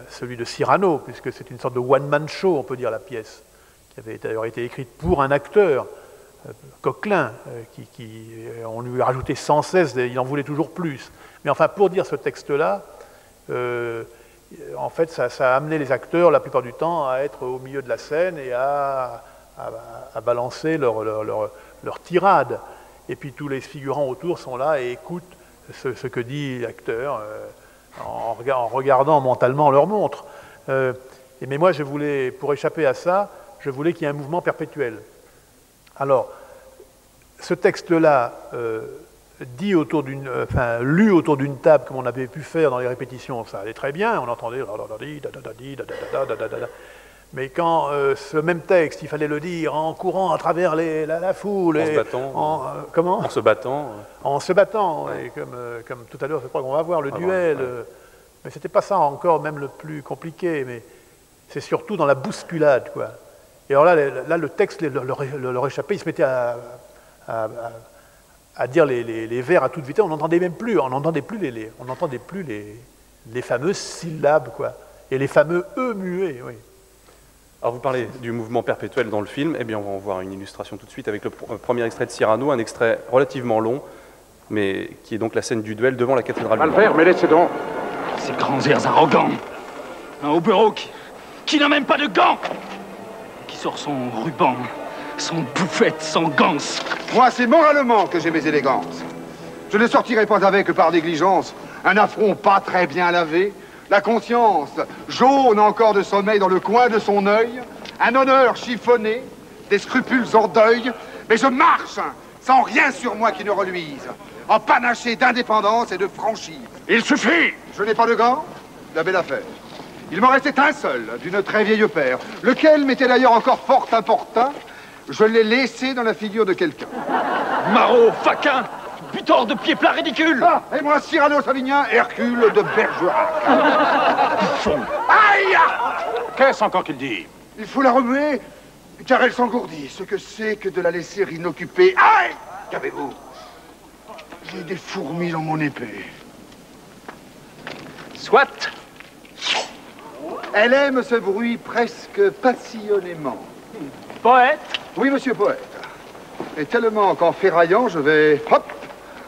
celui de Cyrano, puisque c'est une sorte de one-man show, on peut dire, la pièce, qui avait d'ailleurs été écrite pour un acteur, Coquelin, on lui a rajouté sans cesse, il en voulait toujours plus. Mais enfin, pour dire ce texte-là, en fait, ça a amené les acteurs, la plupart du temps, à être au milieu de la scène et à balancer leur tirade. Et puis tous les figurants autour sont là et écoutent ce que dit l'acteur en regardant mentalement leur montre. Mais moi, je voulais, pour échapper à ça, je voulais qu'il y ait un mouvement perpétuel. Alors, ce texte-là, lu autour d'une table, comme on avait pu faire dans les répétitions, ça allait très bien, on entendait... Mais quand ce même texte, il fallait le dire en courant à travers la foule... En se battant. Comment ? En se battant. En se battant, ouais. Et comme tout à l'heure, je crois qu'on va voir le duel. Mais c'était pas ça encore même le plus compliqué, mais c'est surtout dans la bousculade, quoi. Et alors là le texte leur échappait, il se mettait à dire les vers à toute vitesse, on n'entendait même plus, on n'entendait plus les fameuses syllabes, quoi, et les fameux E muets, oui. Alors vous parlez du mouvement perpétuel dans le film, eh bien on va en voir une illustration tout de suite avec le premier extrait de Cyrano, un extrait relativement long, mais qui est donc la scène du duel devant la cathédrale. Va le faire, mais laissez donc. Ces grands airs arrogants. Un haut bureau qui n'a même pas de gants. Qui sort son ruban, son bouffette, son ganse. Moi, c'est moralement que j'ai mes élégances. Je ne sortirai pas avec par négligence un affront pas très bien lavé, la conscience jaune encore de sommeil dans le coin de son œil, un honneur chiffonné, des scrupules en deuil, mais je marche sans rien sur moi qui ne reluise, en panaché d'indépendance et de franchise. Il suffit! Je n'ai pas de gants, la belle affaire. Il m'en restait un seul, d'une très vieille paire, lequel m'était d'ailleurs encore fort importun. Je l'ai laissé dans la figure de quelqu'un. Maraud, faquin, butor de pieds plats ridicule. Ah, et moi, Cyrano Savinien, Hercule de Bergerac. Aïe! Qu'est-ce encore qu'il dit? Il faut la remuer, car elle s'engourdit. Ce que c'est que de la laisser inoccupée. Aïe! Qu'avez-vous? J'ai des fourmis dans mon épée. Soit. Elle aime ce bruit presque passionnément. Poète? Oui, monsieur poète. Et tellement qu'en ferraillant, je vais, hop,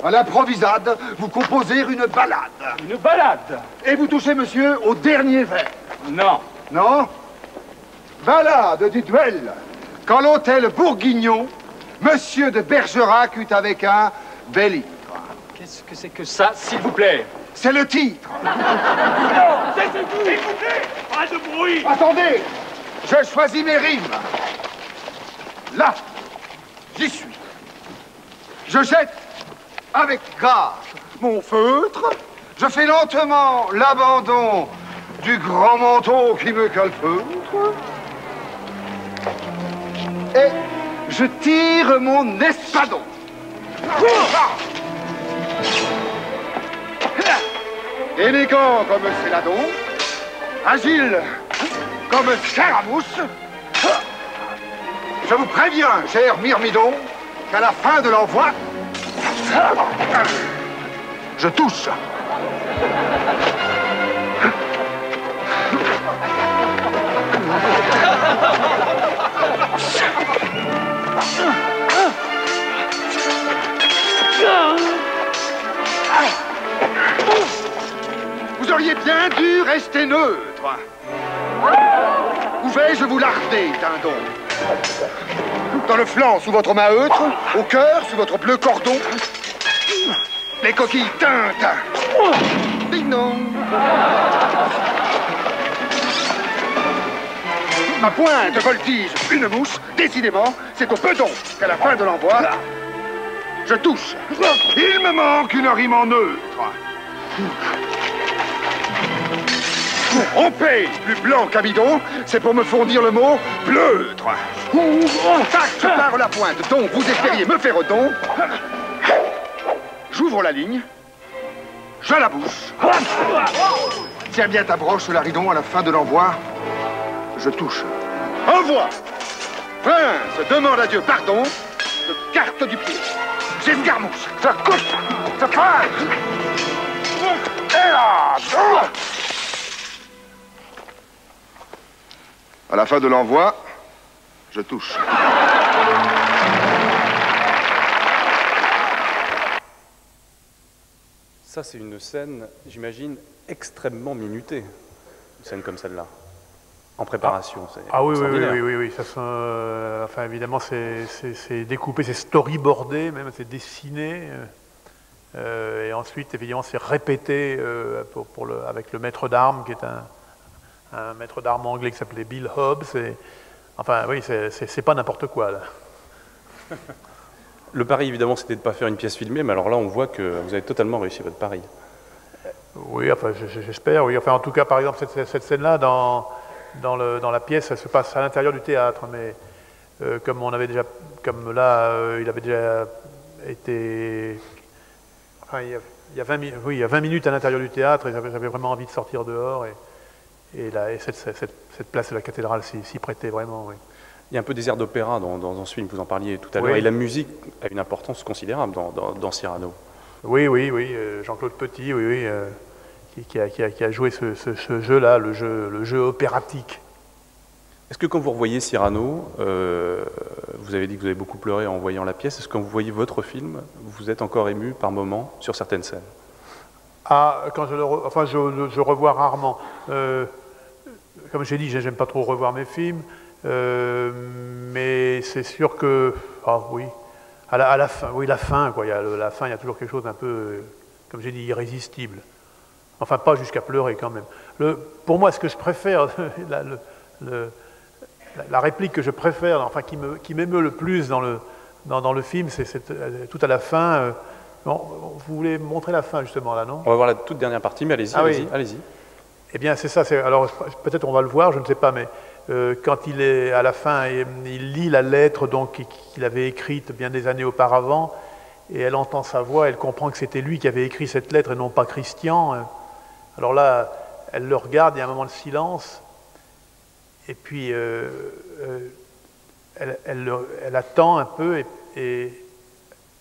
à l'improvisade, vous composer une ballade. Une ballade? Et vous touchez, monsieur, au dernier vers. Non. Non? Ballade du duel. Quand l'hôtel Bourguignon, monsieur de Bergerac eut avec un bel ivre. Qu'est-ce que c'est que ça, s'il vous plaît? C'est le titre. Non, taisez-vous! S'il vous plaît! Pas de bruit! Attendez! Je choisis mes rimes. Là, j'y suis. Je jette avec grâce mon feutre. Je fais lentement l'abandon du grand manteau qui me calfeutre. Et je tire mon espadon. Élégant comme Céladon, agile comme Scaramouche. Je vous préviens, cher Myrmidon, qu'à la fin de l'envoi, je touche. Vous auriez bien dû rester neutre. Où vais-je vous larder, dindon? Dans le flanc, sous votre maheutre, au cœur, sous votre bleu cordon. Les coquilles teintes. Ding dong. Ma pointe voltige une mouche. Décidément, c'est au bedon qu'à la fin de l'envoi, je touche. Il me manque une rime en neutre. On paye plus blanc qu'un bidon, c'est pour me fournir le mot pleutre. Tac, je pare la pointe, donc vous espériez me faire don. J'ouvre la ligne, je la bouche. Tiens bien ta broche, Laridon, à la fin de l'envoi, je touche. Envoie. Prince demande à Dieu pardon, je carte du pied. J'escarmouche, je coupe, je pince. Et là, à la fin de l'envoi, je touche. Ça, c'est une scène, j'imagine, extrêmement minutée. Une scène comme celle-là, en préparation. Ah oui, oui. Ça, enfin, évidemment, c'est découpé, c'est storyboardé, même, c'est dessiné. Et ensuite, évidemment, c'est répété avec le maître d'armes, qui est un maître d'armes anglais qui s'appelait Bill Hobbs. Enfin, oui, c'est pas n'importe quoi, là. Le pari, évidemment, c'était de ne pas faire une pièce filmée, mais alors là, on voit que vous avez totalement réussi votre pari. Oui, enfin, j'espère, oui. Enfin, en tout cas, par exemple, cette scène-là, dans la pièce, elle se passe à l'intérieur du théâtre, mais comme là, il avait déjà été... Enfin, il y a 20 minutes à l'intérieur du théâtre, et j'avais vraiment envie de sortir dehors, et cette place de la cathédrale s'y prêtait vraiment, oui. Il y a un peu des airs d'opéra dans ce film, vous en parliez tout à l'heure, et la musique a une importance considérable dans Cyrano. Oui, Jean-Claude Petit, qui a joué ce jeu-là, le jeu opératique. Est-ce que quand vous revoyez Cyrano, vous avez dit que vous avez beaucoup pleuré en voyant la pièce, est-ce que quand vous voyez votre film, vous êtes encore ému par moments sur certaines scènes? Ah, quand je revois rarement. Comme j'ai dit, j'aime pas trop revoir mes films. Mais c'est sûr que, à la fin, la fin, quoi. La fin, il y a toujours quelque chose d'un peu, comme j'ai dit, irrésistible. Enfin, pas jusqu'à pleurer quand même. Pour moi, ce que je préfère, la réplique que je préfère, enfin qui m'émeut le plus dans le film, c'est tout à la fin. Bon, vous voulez montrer la fin justement là, non? On va voir la toute dernière partie, mais allez-y, allez-y. Eh bien, c'est ça. Alors, peut-être on va le voir, je ne sais pas, mais quand il est à la fin, il lit la lettre donc qu'il avait écrite bien des années auparavant, et elle entend sa voix, elle comprend que c'était lui qui avait écrit cette lettre et non pas Christian. Alors là, elle le regarde, il y a un moment de silence, et puis elle attend un peu, et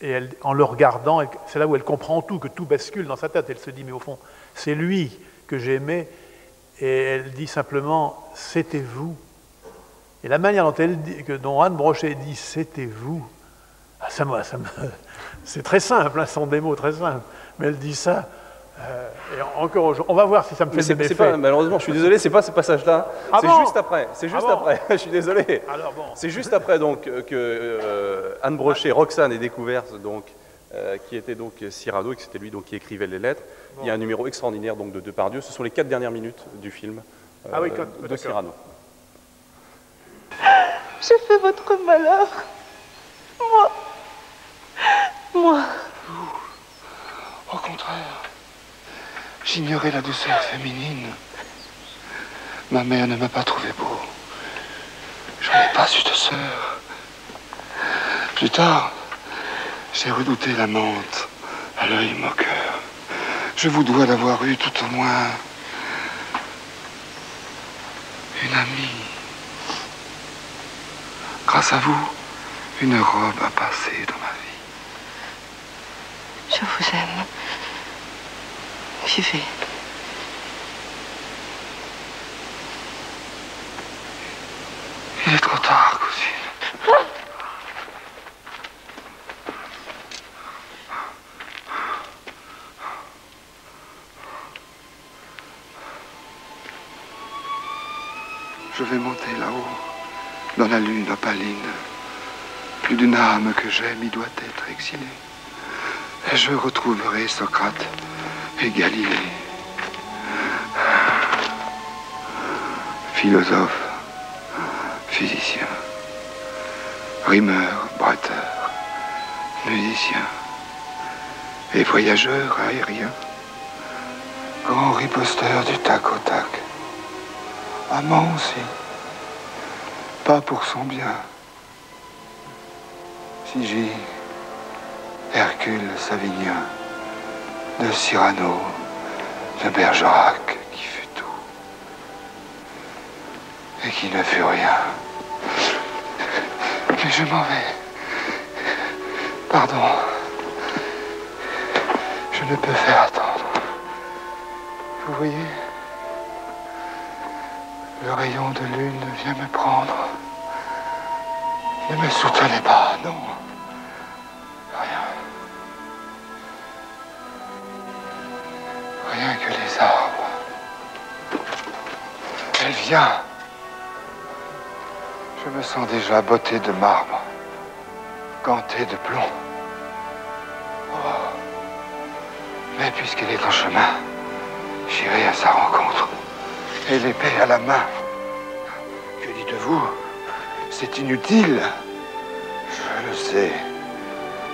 elle, en le regardant, c'est là où elle comprend tout, que tout bascule dans sa tête. Elle se dit, mais au fond, c'est lui que j'aimais. Et elle dit simplement, c'était vous. Et la manière dont Anne Brochet dit, c'était vous, c'est très simple, ce sont des mots très simples, mais elle dit ça, et encore aujourd'hui, on va voir si ça me fait des méfaits. Malheureusement, je suis désolé, c'est pas ce passage-là, c'est juste après, après, je suis désolé. Alors bon. C'est juste après donc que Anne Brochet, Roxane est découverte, donc, qui était donc Cyrano, et que c'était lui donc, qui écrivait les lettres. Bon. Il y a un numéro extraordinaire donc, de Depardieu, ce sont les 4 dernières minutes du film de Cyrano. Je fais votre malheur. Moi. Au contraire, j'ignorais la douceur féminine. Ma mère ne m'a pas trouvé beau. Je n'ai pas eu de sœur. Plus tard, j'ai redouté l'amante à l'œil moqueur. Je vous dois d'avoir eu tout au moins une amie. Grâce à vous, une robe a passé dans ma vie. Je vous aime. Vivez. Il est trop tard, cousine. Je vais monter là-haut, dans la lune opaline. Plus d'une âme que j'aime y doit être exilée. Et je retrouverai Socrate et Galilée. Philosophe, physicien, rimeur, bretteur, musicien et voyageur aérien, grand riposteur du tac au tac, amant aussi, pas pour son bien. Sigy, Hercule Savinien, de Cyrano, de Bergerac, qui fut tout et qui ne fut rien. Mais je m'en vais. Pardon. Je ne peux faire attendre. Vous voyez, le rayon de lune vient me prendre. Ne me soutenez pas, non. Rien. Rien que les arbres. Elle vient. Je me sens déjà botté de marbre, ganté de plomb. Oh. Mais puisqu'elle est en chemin, j'irai à sa rencontre. Et l'épée à la main. Que dites-vous? C'est inutile. Je le sais.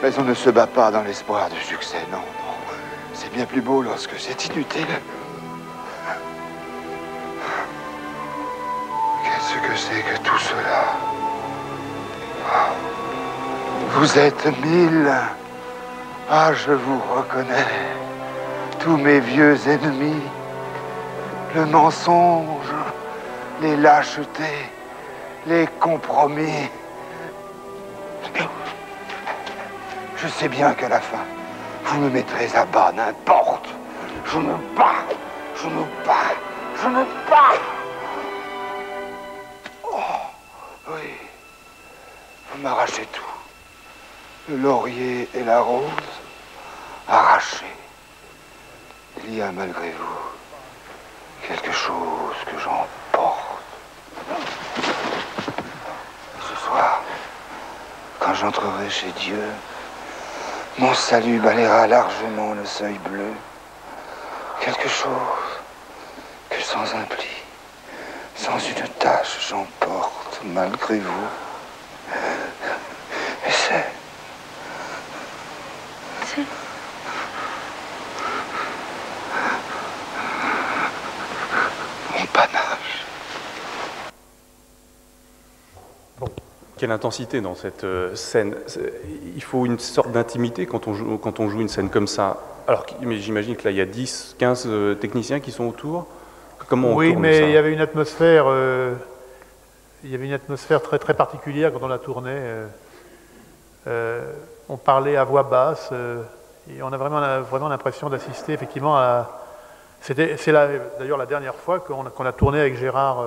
Mais on ne se bat pas dans l'espoir du succès, non, non. C'est bien plus beau lorsque c'est inutile. Qu'est-ce que c'est que tout cela? Vous êtes 1000. Ah, je vous reconnais. Tous mes vieux ennemis. Le mensonge, les lâchetés, les compromis. Je sais bien qu'à la fin, vous me mettrez à bas, n'importe. Je me bats, je me bats, je me bats. Oh, oui, vous m'arrachez tout. Le laurier et la rose, arrachés. Il y a malgré vous quelque chose que j'emporte. Ce soir, quand j'entrerai chez Dieu, mon salut balayera largement le seuil bleu. Quelque chose que sans un pli, sans une tache, j'emporte malgré vous. Et c'est... mon panache. Bon. Quelle intensité dans cette scène. Il faut une sorte d'intimité quand on joue une scène comme ça. Alors, j'imagine que là, il y a 10, 15 techniciens qui sont autour. Comment on tourne mais ça? il y avait une atmosphère, très, très particulière quand on la tournait. On parlait à voix basse et on a vraiment l'impression d'assister effectivement à... C'est d'ailleurs la dernière fois qu'on a tourné avec Gérard.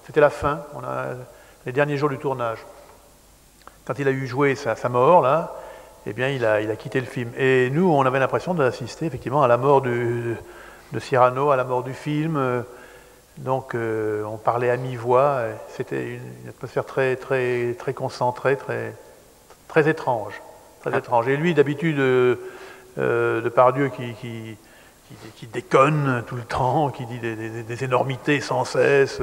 C'était la fin, les derniers jours du tournage. Quand il a eu joué sa mort, là, eh bien, il a quitté le film. Et nous, on avait l'impression d'assister effectivement à la mort de Cyrano, à la mort du film. Donc, on parlait à mi-voix. C'était une atmosphère très, très, très concentrée, très, très étrange. Très étrange. Et lui, d'habitude, Depardieu qui déconne tout le temps, qui dit des énormités sans cesse,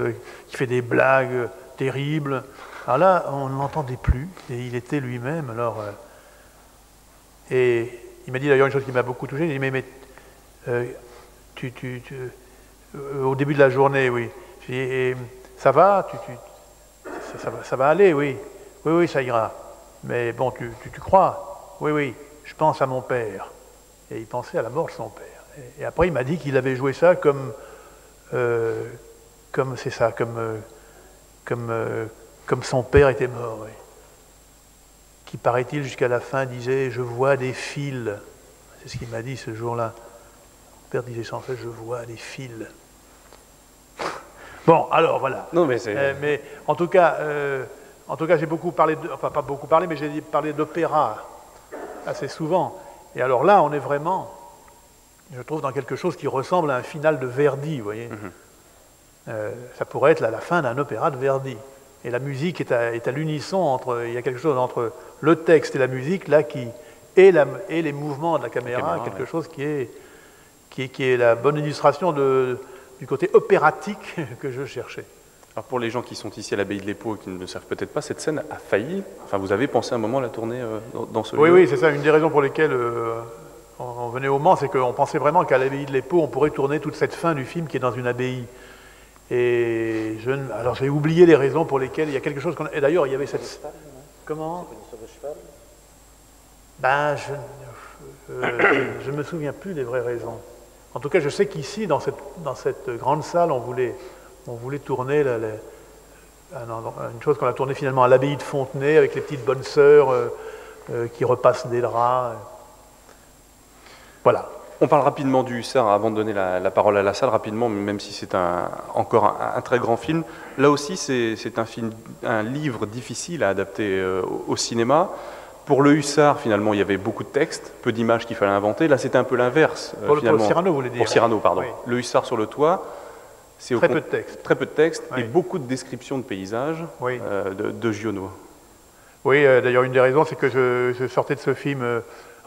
qui fait des blagues terribles. Alors là, on ne l'entendait plus, et il était lui-même. Alors, et il m'a dit d'ailleurs une chose qui m'a beaucoup touché. Il m'a dit, mais au début de la journée, oui. J'ai dit, ça va, ça va aller, oui. Oui, ça ira. Mais bon, tu crois? Oui, oui, je pense à mon père. Et il pensait à la mort de son père. Et après, il m'a dit qu'il avait joué ça comme son père était mort. Oui. Qui, paraît-il, jusqu'à la fin, disait « Je vois des fils ». C'est ce qu'il m'a dit ce jour-là. Mon père disait sans cesse « Je vois des fils ». Bon, alors, voilà. Non, mais c'est... mais en tout cas, j'ai beaucoup parlé, enfin pas beaucoup parlé, mais j'ai parlé d'opéra assez souvent. Et alors là, on est vraiment, je trouve, dans quelque chose qui ressemble à un final de Verdi, vous voyez. Ça pourrait être la fin d'un opéra de Verdi. Et la musique est à l'unisson il y a quelque chose entre le texte et la musique, là, et les mouvements de la caméra, quelque chose qui est la bonne illustration du côté opératique que je cherchais. Alors pour les gens qui sont ici à l'abbaye de l'Épau et qui ne le savent peut-être pas, cette scène a failli. Enfin, vous avez pensé un moment à la tourner dans ce lieu? Oui, c'est ça. Une des raisons pour lesquelles on venait au Mans, c'est qu'on pensait vraiment qu'à l'abbaye de l'Épau, on pourrait tourner toute cette fin du film qui est dans une abbaye. Et alors j'ai oublié les raisons pour lesquelles il y a quelque chose qu'on... Et d'ailleurs, il y avait cette... Comment? Ben, je ne me souviens plus des vraies raisons. En tout cas, je sais qu'ici, dans cette grande salle, on voulait tourner une chose qu'on a tournée finalement à l'abbaye de Fontenay, avec les petites bonnes sœurs qui repassent des draps. Voilà. On parle rapidement du Hussard avant de donner la parole à la salle, rapidement, même si c'est encore un très grand film. Là aussi, c'est un livre difficile à adapter au cinéma. Pour le Hussard, finalement, il y avait beaucoup de textes, peu d'images qu'il fallait inventer. Là, c'était un peu l'inverse. Pour Cyrano, vous voulez dire? Pour Cyrano, pardon. Oui. Le Hussard sur le toit, c'est très peu de texte. Très peu de texte, oui. Et beaucoup de descriptions de paysages de Giono. Oui, d'ailleurs, une des raisons, c'est que je sortais de ce film...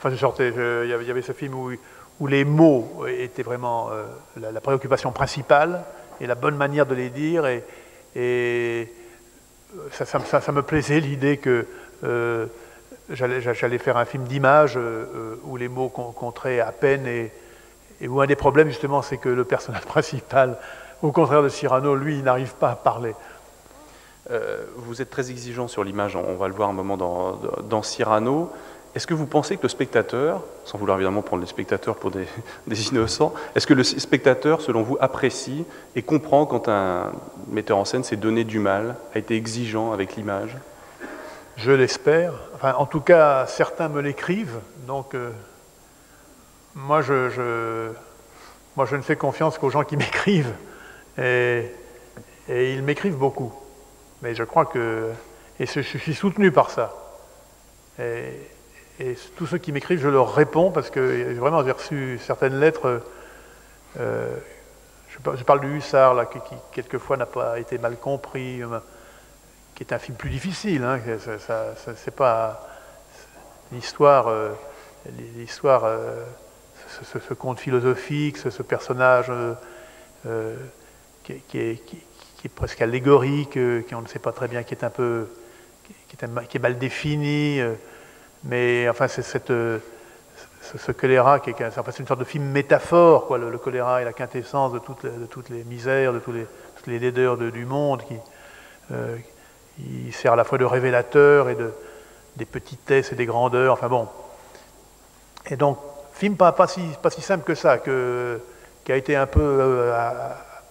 il y avait ce film où les mots étaient vraiment la préoccupation principale et la bonne manière de les dire. Et ça me plaisait l'idée que j'allais faire un film d'images où les mots compteraient à peine et où un des problèmes, justement, c'est que le personnage principal, au contraire de Cyrano, lui, il n'arrive pas à parler. Vous êtes très exigeant sur l'image, on va le voir un moment dans Cyrano. Est-ce que vous pensez que le spectateur, sans vouloir évidemment prendre les spectateurs pour des innocents, est-ce que le spectateur, selon vous, apprécie et comprend quand un metteur en scène s'est donné du mal, a été exigeant avec l'image? Je l'espère. Enfin, en tout cas, certains me l'écrivent. Donc, moi, je ne fais confiance qu'aux gens qui m'écrivent. Et ils m'écrivent beaucoup. Mais je crois que... Et je suis soutenu par ça. Et tous ceux qui m'écrivent, je leur réponds parce que vraiment j'ai reçu certaines lettres. Je parle du Hussard, là, qui quelquefois n'a pas été mal compris, qui est un film plus difficile. Hein, c'est pas l'histoire, ce conte philosophique, ce personnage qui est presque allégorique, qui on ne sait pas très bien, qui est mal défini. Mais enfin, c'est ce choléra qui est une sorte de film métaphore, quoi. Le choléra est la quintessence de toutes les misères, de toutes les laideurs du monde, il sert à la fois de révélateur et des petitesses et des grandeurs. Enfin bon. Et donc, film pas si simple que ça, qui a été un peu,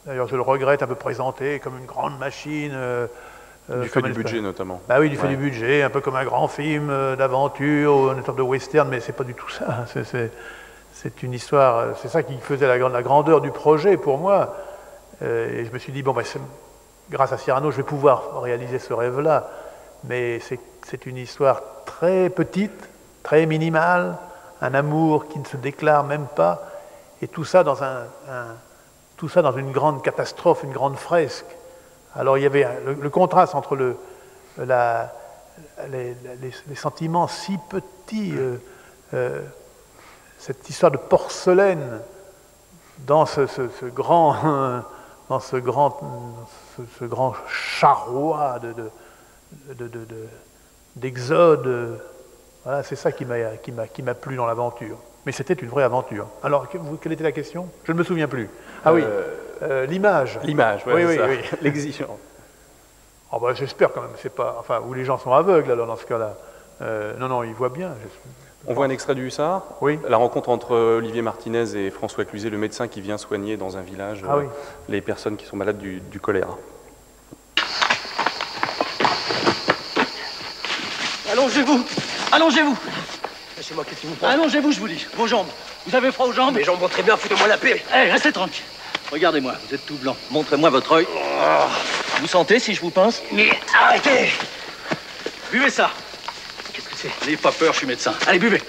d'ailleurs je le regrette, un peu présenté comme une grande machine. Du fait du budget notamment. Bah oui, du fait du budget, un peu comme un grand film d'aventure, une sorte de western, mais c'est pas du tout ça. C'est une histoire, c'est ça qui faisait la grandeur du projet pour moi. Et je me suis dit, bon, grâce à Cyrano, je vais pouvoir réaliser ce rêve-là. Mais c'est une histoire très petite, très minimale, un amour qui ne se déclare même pas, et tout ça dans une grande catastrophe, une grande fresque. Alors il y avait le contraste entre les sentiments si petits, cette histoire de porcelaine dans ce grand charroi d'exode. Voilà, c'est ça qui m'a plu dans l'aventure. Mais c'était une vraie aventure. Alors, quelle était la question? Je ne me souviens plus. Ah oui, l'image. L'image, oui, ça. Oui. L'exigence. Oh, bah, j'espère quand même, c'est pas... Enfin, où les gens sont aveugles, alors, dans ce cas-là. Non, ils voient bien. On voit un extrait du Hussard. Oui. La rencontre entre Olivier Martinez et François Cluzet, le médecin qui vient soigner dans un village les personnes qui sont malades du choléra. Allongez-vous. Allongez-vous. C'est moi qui vous prends. Allongez-vous, je vous dis. Vos jambes. Vous avez froid aux jambes? Mes jambes vont très bien, foutez-moi la paix. Restez tranquille. Regardez-moi, vous êtes tout blanc. Montrez-moi votre œil. Vous sentez si je vous pince? Mais arrêtez! Buvez ça. Qu'est-ce que c'est? N'ayez pas peur, je suis médecin. Allez, buvez.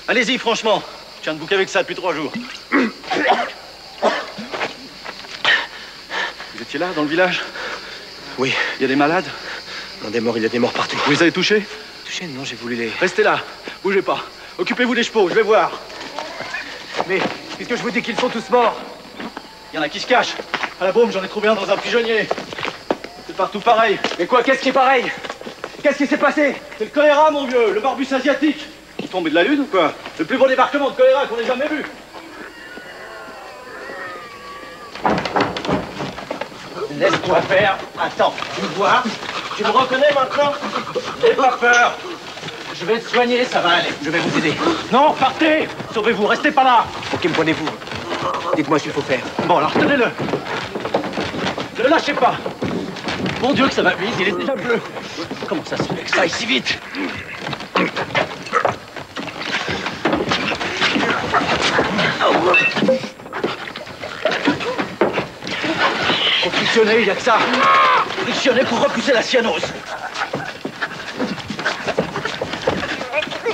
Allez-y, franchement. Je viens de bouquer avec ça depuis 3 jours. Vous étiez là, dans le village? Oui. Il y a des malades? Non, des morts, il y a des morts partout. Vous les avez touchés? Touchés? Non, j'ai voulu les... Restez là. Bougez pas. Occupez-vous des chevaux, je vais voir. Mais, puisque je vous dis qu'ils sont tous morts. Il y en a qui se cachent. À la Baume, j'en ai trouvé un dans un pigeonnier. C'est partout pareil. Mais quoi, qu'est-ce qui est pareil? Qu'est-ce qui s'est passé? C'est le choléra, mon vieux, le morbus asiatique. Vous tombez de la lune ou quoi? Le plus beau débarquement de choléra qu'on ait jamais vu. Laisse-toi faire. Attends, tu me vois? Tu me reconnais maintenant? N'aie pas peur. Je vais te soigner, ça va aller. Je vais vous aider. Non, partez! Sauvez-vous, restez pas là. Pour qui me prenez-vous? Dites-moi ce qu'il faut faire. Bon, alors tenez-le. Ne le lâchez pas. Mon Dieu, que ça va vite, il est déjà bleu. Comment ça se fait que ça aille si vite? Faut frictionner, il n'y a que ça. Frictionner pour repousser la cyanose.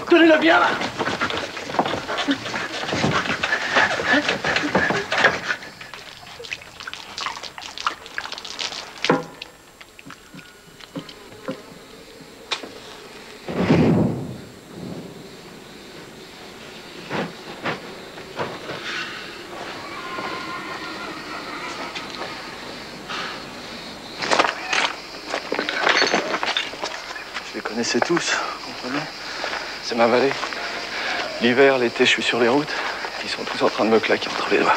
Tenez-le bien là. Je les connaissais tous, vous comprenez? C'est ma vallée. L'hiver, l'été, je suis sur les routes. Ils sont tous en train de me claquer entre les doigts.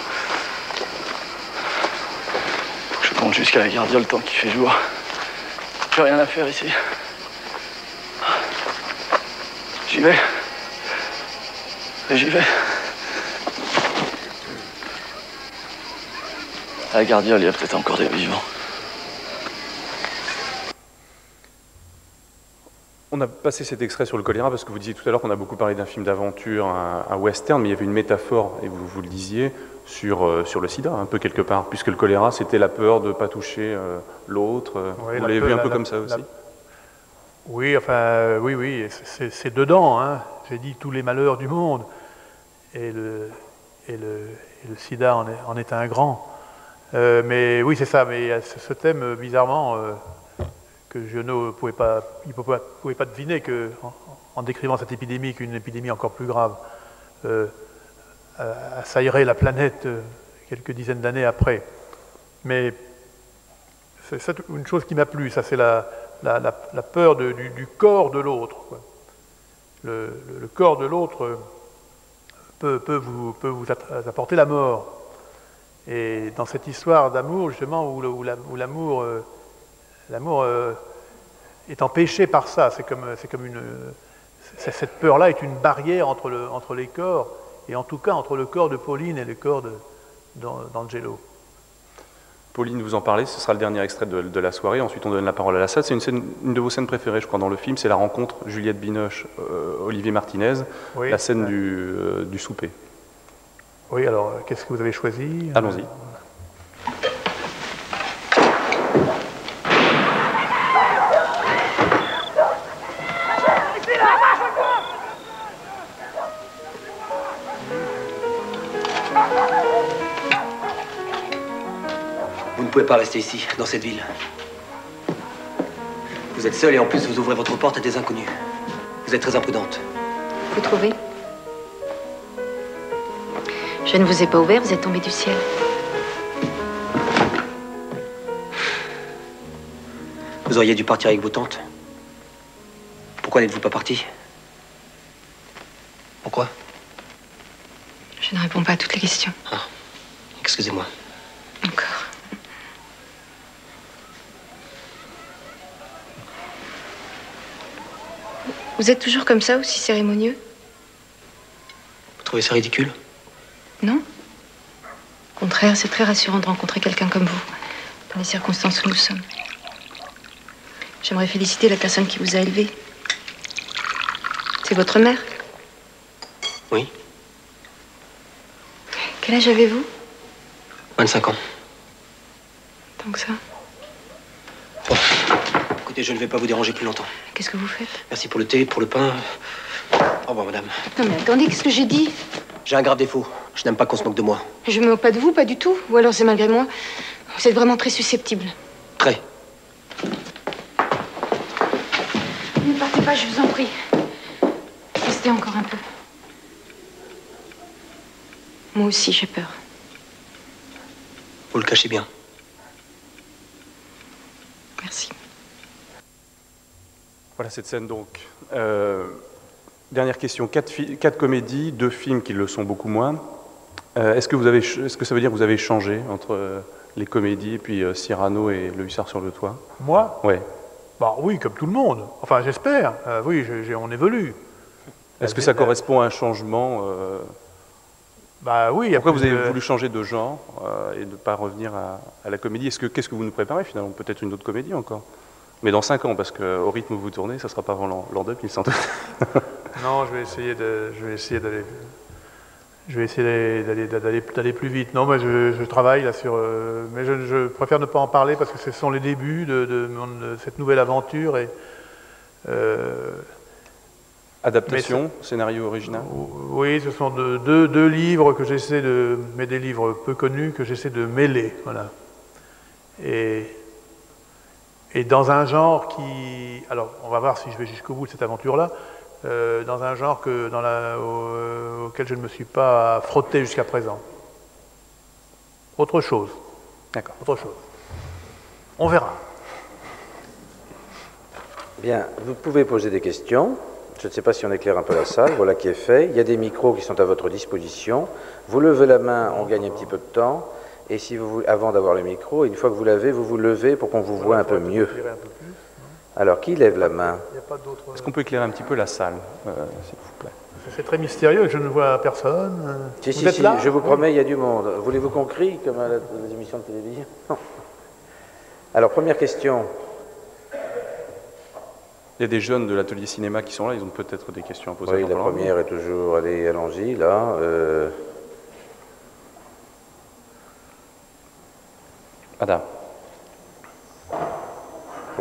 Faut que je compte jusqu'à la Gardiole le temps qu'il fait jour. Plus rien à faire ici. J'y vais. Et j'y vais. À la Gardiole, il y a peut-être encore des vivants. On a passé cet extrait sur le choléra parce que vous disiez tout à l'heure qu'on a beaucoup parlé d'un film d'aventure, un western, mais il y avait une métaphore, et vous le disiez, sur le sida, un peu quelque part, puisque le choléra, c'était la peur de ne pas toucher l'autre. Oui, vous l'avez vu un peu comme ça aussi? Oui, enfin, oui, c'est dedans, hein. J'ai dit tous les malheurs du monde, et le sida en est un grand. Mais oui, c'est ça, mais il y a ce thème, bizarrement, que Giono ne pouvait pas deviner en décrivant cette épidémie, qu'une épidémie encore plus grave assaillerait la planète quelques dizaines d'années après. Mais c'est une chose qui m'a plu, ça c'est la peur du corps de l'autre. Le corps de l'autre peut vous apporter la mort. Et dans cette histoire d'amour, justement, où l'amour est empêché par ça, cette peur-là est une barrière entre les corps, et en tout cas entre le corps de Pauline et le corps d'Angelo. Pauline, vous en parlez, ce sera le dernier extrait de la soirée, ensuite on donne la parole à la salle. C'est une de vos scènes préférées, je crois, dans le film, c'est la rencontre Juliette Binoche, Olivier Martinez, oui, la scène du souper. Oui, alors qu'est-ce que vous avez choisi? Allons-y. Vous ne pouvez pas rester ici, dans cette ville. Vous êtes seule et en plus vous ouvrez votre porte à des inconnus. Vous êtes très imprudente. Vous trouvez? Je ne vous ai pas ouvert, vous êtes tombé du ciel. Vous auriez dû partir avec vos tantes. Pourquoi n'êtes-vous pas parti? Pourquoi? Je ne réponds pas à toutes les questions. Ah, excusez-moi. Encore. Vous êtes toujours comme ça, aussi cérémonieux? Vous trouvez ça ridicule? Non. Au contraire, c'est très rassurant de rencontrer quelqu'un comme vous, dans les circonstances où nous sommes. J'aimerais féliciter la personne qui vous a élevé. C'est votre mère? Oui. Quel âge avez-vous? 25 ans. Tant que ça? Bon. Écoutez, je ne vais pas vous déranger plus longtemps. Qu'est-ce que vous faites? Merci pour le thé, pour le pain. Au revoir, madame. Non, mais attendez, qu'est-ce que j'ai dit? J'ai un grave défaut. Je n'aime pas qu'on se moque de moi. Je me moque pas de vous, pas du tout. Ou alors c'est malgré moi. Vous êtes vraiment très susceptible. Très. Ne partez pas, je vous en prie. Restez encore un peu. Moi aussi, j'ai peur. Vous le cachez bien. Merci. Voilà cette scène donc. Dernière question, 4 comédies, 2 films qui le sont beaucoup moins. Est-ce que ça veut dire que vous avez changé entre les comédies et puis Cyrano et Le Hussard sur le toit? Moi? Ouais. Bah oui, comme tout le monde. Enfin, j'espère. Oui, on évolue. Est-ce que ça correspond à un changement Bah oui. Pourquoi vous avez voulu changer de genre et ne pas revenir à la comédie? Qu'est-ce que vous nous préparez finalement? Peut-être une autre comédie encore? Mais dans 5 ans, parce qu'au rythme où vous tournez, ça ne sera pas avant l'an 2000 sans doute. Non, je vais essayer d'aller plus vite. Non, mais je travaille là sur... mais je préfère ne pas en parler parce que ce sont les débuts de cette nouvelle aventure. Adaptation, scénario original? Oui, ce sont deux livres que j'essaie de... mais des livres peu connus que j'essaie de mêler. Voilà. Et dans un genre qui... Alors, on va voir si je vais jusqu'au bout de cette aventure-là. Dans un genre auquel je ne me suis pas frotté jusqu'à présent. Autre chose. D'accord. Autre chose. On verra. Bien, vous pouvez poser des questions. Je ne sais pas si on éclaire un peu la salle. Voilà qui est fait. Il y a des micros qui sont à votre disposition. Vous levez la main, on gagne un petit peu de temps. Et si avant d'avoir le micro, une fois que vous l'avez, vous vous levez pour qu'on vous voit un peu mieux. Alors, qui lève la main? Est-ce qu'on peut éclairer un petit peu la salle, s'il vous plaît? C'est très mystérieux, je ne vois personne. Si, vous êtes là? je vous promets, il y a du monde. Voulez-vous qu'on crie, comme à les émissions de télévision? Non. Alors, première question. Il y a des jeunes de l'atelier cinéma qui sont là, ils ont peut-être des questions à poser. Oui, la première est toujours... Allez, allons-y, là. Ada.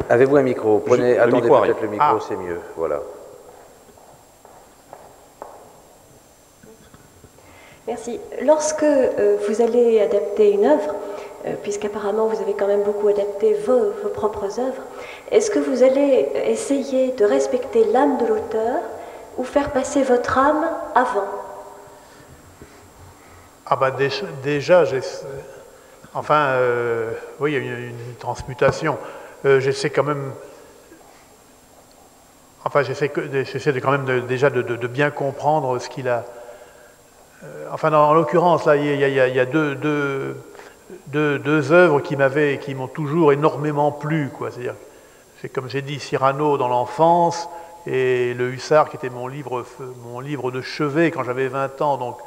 Avez-vous un micro? Prenez, attendez peut-être le micro, Ah. c'est mieux. Voilà. Merci. Lorsque vous allez adapter une œuvre, puisqu'apparemment vous avez quand même beaucoup adapté vos propres œuvres, est-ce que vous allez essayer de respecter l'âme de l'auteur ou faire passer votre âme avant? Ah bah déjà, enfin, oui, il y a une transmutation. J'essaie quand même... Enfin, j'essaie quand même déjà de bien comprendre ce qu'il a... Enfin, en l'occurrence, là, il y a deux œuvres qui m'ont toujours énormément plu, quoi. C'est-à-dire, c'est comme j'ai dit, Cyrano dans l'enfance et Le Hussard qui était mon livre de chevet quand j'avais 20 ans. Donc,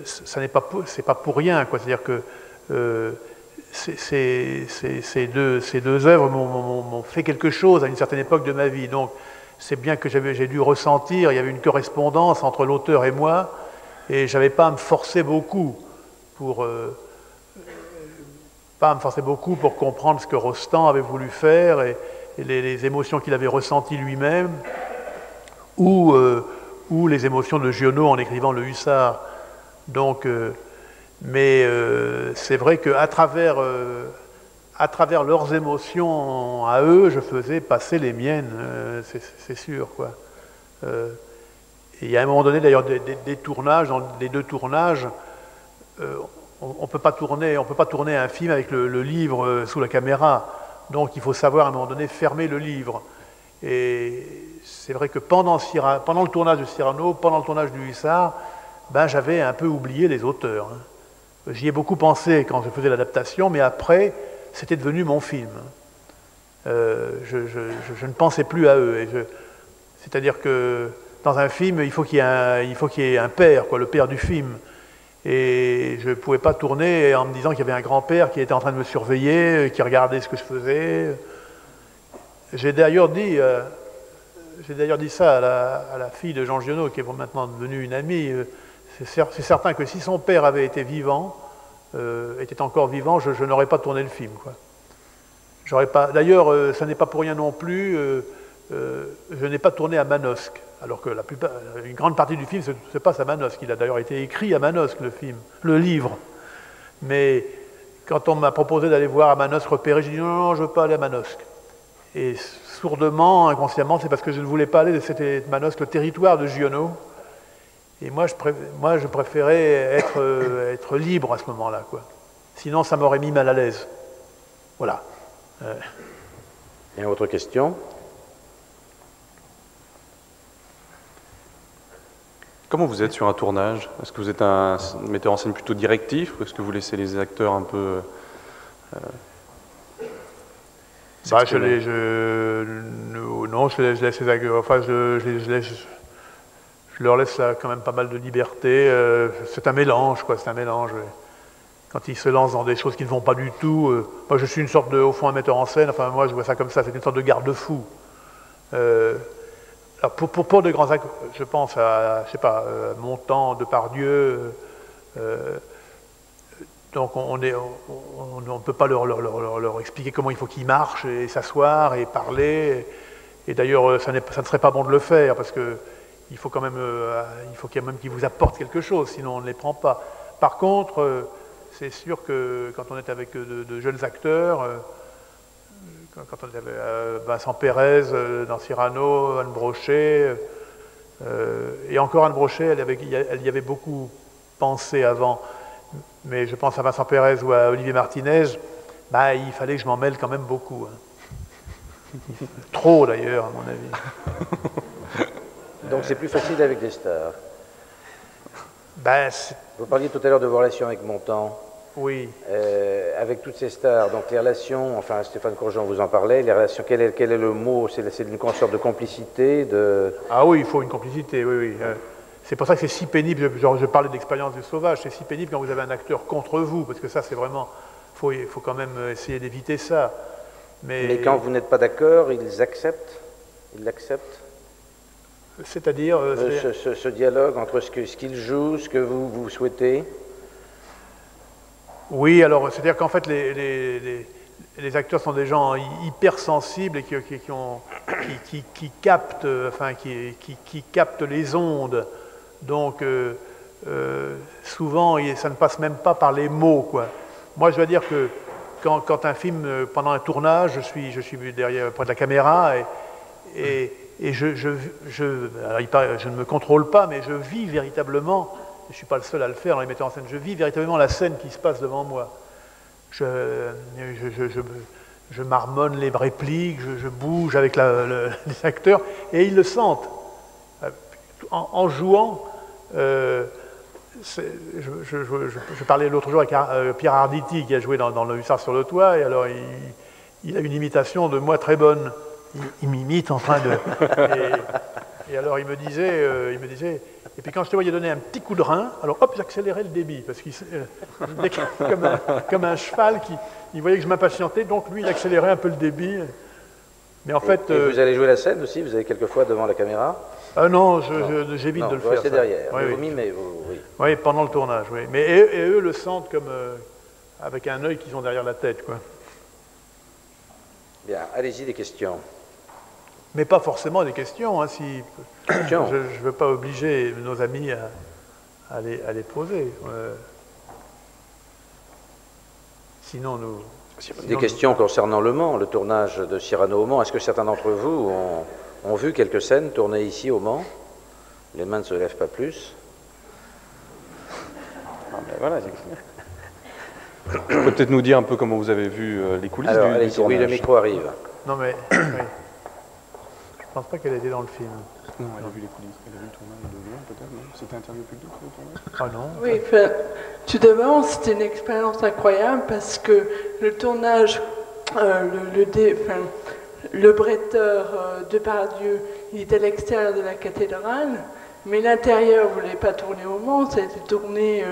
c'est pas pour rien, quoi. C'est-à-dire que ces deux œuvres m'ont fait quelque chose à une certaine époque de ma vie. Donc, c'est bien que j'ai dû ressentir, il y avait une correspondance entre l'auteur et moi, et je n'avais pas à me forcer beaucoup pour comprendre ce que Rostand avait voulu faire et les émotions qu'il avait ressenties lui-même, ou les émotions de Giono en écrivant Le Hussard. Donc, mais c'est vrai qu'à travers leurs émotions à eux, je faisais passer les miennes, c'est sûr, quoi. Et il y a un moment donné, d'ailleurs, des tournages, dans les deux tournages, on peut pas tourner un film avec le livre sous la caméra. Donc il faut savoir à un moment donné fermer le livre. Et c'est vrai que pendant le tournage de Cyrano, pendant le tournage du Hussard, ben, j'avais un peu oublié les auteurs. J'y ai beaucoup pensé quand je faisais l'adaptation, mais après, c'était devenu mon film. Je ne pensais plus à eux. C'est-à-dire que dans un film, il faut qu'il y ait un père, quoi, le père du film. Et je ne pouvais pas tourner en me disant qu'il y avait un grand-père qui était en train de me surveiller, qui regardait ce que je faisais. J'ai d'ailleurs dit ça à la fille de Jean Giono, qui est maintenant devenue une amie. C'est certain que si son père avait été vivant, était encore vivant, je n'aurais pas tourné le film, quoi. D'ailleurs, ça n'est pas pour rien non plus, je n'ai pas tourné à Manosque, alors que une grande partie du film se passe à Manosque. Il a d'ailleurs été écrit à Manosque, le livre. Mais quand on m'a proposé d'aller voir à Manosque repérer, j'ai dit non, je ne veux pas aller à Manosque. Et sourdement, inconsciemment, c'est parce que je ne voulais pas aller de Manosque, le territoire de Giono. Et moi, je préférais être libre à ce moment-là, quoi. Sinon, ça m'aurait mis mal à l'aise. Voilà. Et autre question? Comment vous êtes sur un tournage? Est-ce que vous êtes un metteur en scène plutôt directif ou est-ce que vous laissez les acteurs un peu non, je laisse les acteurs, enfin, je leur laisse quand même pas mal de liberté. C'est un mélange, quoi, c'est un mélange. Quand ils se lancent dans des choses qui ne vont pas du tout, moi je suis une sorte de, au fond, un metteur en scène, enfin moi je vois ça comme ça, c'est une sorte de garde-fou. Alors pour de grands acteurs, je pense à, je sais pas, Montand, Depardieu, donc on ne peut pas leur expliquer comment il faut qu'ils marchent et s'asseoir et parler. Et d'ailleurs, ça ne serait pas bon de le faire parce que il faut quand même qu'ils vous apportent quelque chose, sinon on ne les prend pas. Par contre, c'est sûr que quand on est avec de jeunes acteurs, quand on était avec Vincent Pérez dans Cyrano, Anne Brochet, et encore Anne Brochet, elle y avait beaucoup pensé avant, mais je pense à Vincent Pérez ou à Olivier Martinez, bah, il fallait que je m'en mêle quand même beaucoup. Hein. Trop d'ailleurs, à mon avis. Donc c'est plus facile avec des stars. Ben, vous parliez tout à l'heure de vos relations avec Montand. Oui. Avec toutes ces stars, donc les relations, enfin Stéphane Courgeon vous en parlait, les relations, quel est le mot? C'est une sorte de complicité de... Ah oui, il faut une complicité, oui, oui. C'est pour ça que c'est si pénible, genre je parlais d'expérience du sauvage, c'est si pénible quand vous avez un acteur contre vous, parce que ça c'est vraiment, il faut quand même essayer d'éviter ça. Mais quand vous n'êtes pas d'accord, ils l'acceptent? C'est-à-dire ce dialogue entre ce qu'ils jouent, ce que vous souhaitez? Oui, alors c'est-à-dire qu'en fait les acteurs sont des gens hypersensibles et qui captent, enfin qui captent les ondes. Donc souvent ça ne passe même pas par les mots, quoi. Moi je dois dire que quand un film, pendant un tournage, je suis derrière près de la caméra et je ne me contrôle pas, mais je vis véritablement, je ne suis pas le seul à le faire dans les metteurs en scène, je vis véritablement la scène qui se passe devant moi. Je marmonne les répliques, je bouge avec les acteurs, et ils le sentent. En jouant, je parlais l'autre jour avec Pierre Arditi, qui a joué dans Le Hussard sur le toit, et alors il a une imitation de moi très bonne. Il m'imite en train de... Et alors il me disait, et puis quand je te voyais donner un petit coup de rein, alors hop, j'accélérais le débit, parce qu'il comme un cheval il voyait que je m'impatientais, donc lui il accélérait un peu le débit. Mais en fait... Et vous allez jouer la scène aussi? Vous allez quelquefois devant la caméra? Non, j'évite de le faire. C'est derrière, oui, vous mimez, oui. Oui, pendant le tournage, oui. Mais et eux le sentent comme avec un œil qu'ils ont derrière la tête, quoi. Bien, allez-y, des questions. Mais pas forcément des questions, hein, si je ne veux pas obliger nos amis à les poser. Sinon, des questions concernant Le Mans, le tournage de Cyrano au Mans. Est-ce que certains d'entre vous ont vu quelques scènes tournées ici au Mans? Les mains ne se lèvent pas plus. Ah ben voilà, vous pouvez peut-être nous dire un peu comment vous avez vu les coulisses du tournage. Oui, le micro arrive. Non mais... oui. Je ne pense pas qu'elle était dans le film. Non, elle a vu les coulisses, elle a vu le tournage de loin peut-être, non? C'était interview public le tournage? Ah non. Oui, enfin, tout d'abord, c'était une expérience incroyable parce que le tournage, le bretteur Depardieu, il était à l'extérieur de la cathédrale, mais l'intérieur, vous ne l'avez pas tourné au Mans, ça a été tourné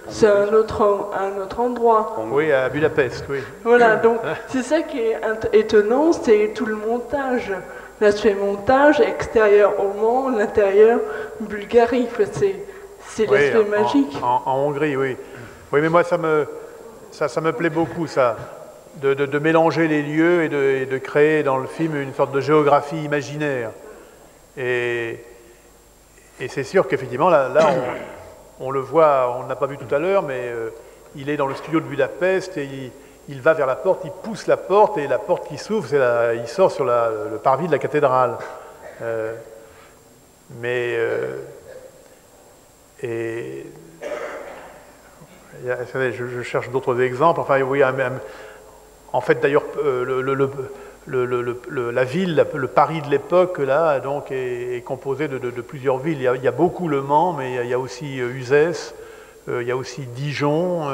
c'est un autre endroit. Oui, à Budapest, oui. Voilà, donc c'est ça qui est étonnant, c'est tout le montage. L'aspect montage, extérieur au Mans, l'intérieur Bulgarie, c'est l'aspect magique. En Hongrie, oui. Oui, mais moi ça me plaît beaucoup, ça, de mélanger les lieux et de créer dans le film une sorte de géographie imaginaire. Et c'est sûr qu'effectivement, là on le voit, on ne l'a pas vu tout à l'heure, mais il est dans le studio de Budapest et il va vers la porte, il pousse la porte et la porte qui s'ouvre, il sort sur le parvis de la cathédrale. Je cherche d'autres exemples. Enfin, oui, en fait, d'ailleurs, la ville, le Paris de l'époque, là, donc, est composé de plusieurs villes. Il y a beaucoup Le Mans, mais il y a aussi Uzès, il y a aussi Dijon,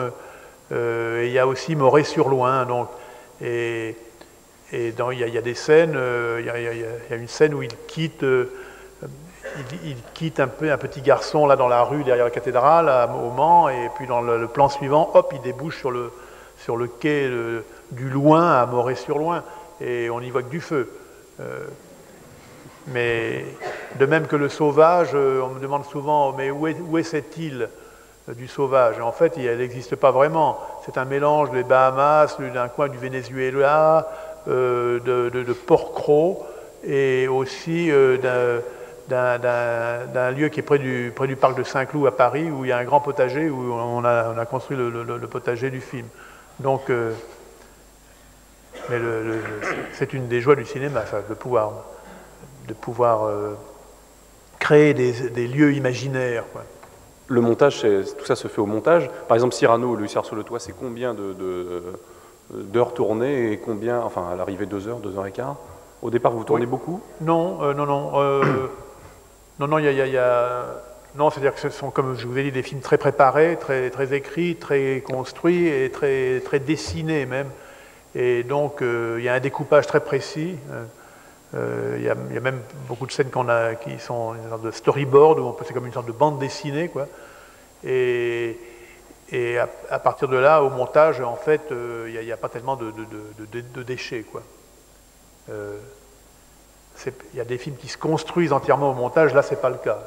et il y a aussi Moret-sur-Loing. Donc, et il y a des scènes, il y a une scène où il quitte un petit garçon là dans la rue derrière la cathédrale au Mans, et puis dans le plan suivant, hop, il débouche sur le quai du Loing à Moret-sur-Loing, et on n'y voit que du feu. Mais de même que le Sauvage, on me demande souvent, mais où est cette île du Sauvage? En fait, elle n'existe pas vraiment. C'est un mélange des Bahamas, d'un coin du Venezuela, de Port-Cros, et aussi d'un lieu qui est près du parc de Saint-Cloud à Paris, où il y a un grand potager, où on a construit le potager du film. Donc, mais c'est une des joies du cinéma, ça, de pouvoir créer des lieux imaginaires, quoi. Le montage, tout ça se fait au montage. Par exemple, Cyrano, Le Hussard sur le toit, c'est combien d'heures tournées, et combien, enfin à l'arrivée 2 heures, 2 heures et quart? Au départ, vous tournez beaucoup? Non, non, c'est-à-dire que ce sont, comme je vous ai dit, des films très préparés, très écrits, très construits et très dessinés même. Et donc, il y a un découpage très précis. Il y a même beaucoup de scènes qui sont une sorte de storyboard, où c'est comme une sorte de bande dessinée, quoi. Et à partir de là, au montage, en fait, il n'y a pas tellement de déchets, quoi. Il y a des films qui se construisent entièrement au montage, là, c'est pas le cas.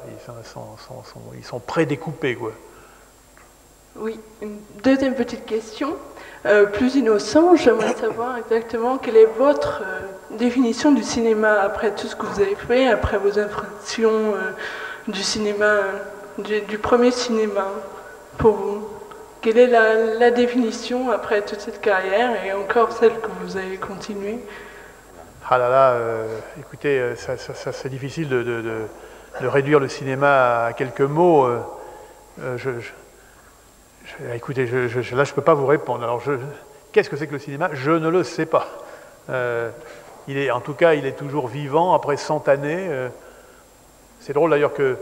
Ils sont prédécoupés, quoi. Oui, une deuxième petite question, plus innocente. J'aimerais savoir exactement quelle est votre définition du cinéma après tout ce que vous avez fait, après vos impressions du cinéma, du premier cinéma, pour vous. Quelle est la définition après toute cette carrière et encore celle que vous avez continuée? Ah là là, écoutez, c'est difficile de réduire le cinéma à quelques mots. Écoutez, là, je ne peux pas vous répondre. Alors, qu'est-ce que c'est que le cinéma? Je ne le sais pas. En tout cas, il est toujours vivant après 100 années. C'est drôle d'ailleurs que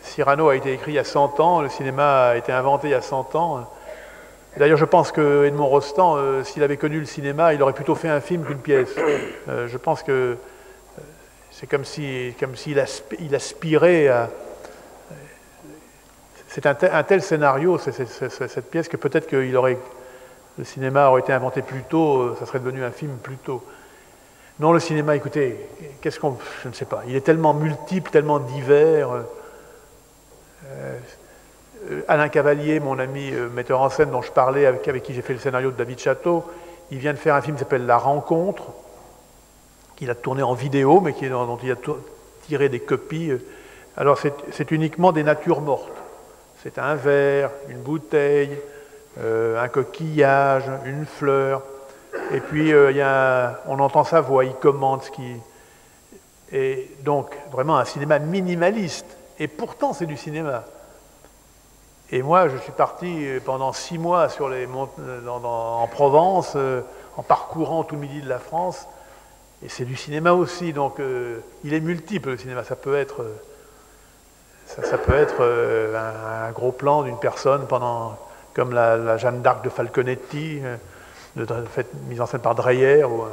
Cyrano a été écrit il y a 100 ans, le cinéma a été inventé il y a 100 ans. D'ailleurs, je pense que Edmond Rostand, s'il avait connu le cinéma, il aurait plutôt fait un film qu'une pièce. Je pense que c'est comme s'il aspirait à... C'est un tel scénario, cette pièce, que peut-être que le cinéma aurait été inventé plus tôt, ça serait devenu un film plus tôt. Non, le cinéma, écoutez, je ne sais pas. Il est tellement multiple, tellement divers. Alain Cavalier, mon ami metteur en scène dont je parlais, avec qui j'ai fait le scénario de David Château, il vient de faire un film qui s'appelle La Rencontre, qu'il a tourné en vidéo, mais dont il a tiré des copies. Alors c'est uniquement des natures mortes. C'est un verre, une bouteille, un coquillage, une fleur. Et puis on entend sa voix, il commande ce qui... Et donc vraiment un cinéma minimaliste. Et pourtant c'est du cinéma. Et moi, je suis parti pendant 6 mois en Provence, en parcourant tout le midi de la France. Et c'est du cinéma aussi, donc il est multiple le cinéma. Ça peut être un gros plan d'une personne comme la Jeanne d'Arc de Falconetti, mise en scène par Dreyer, ou un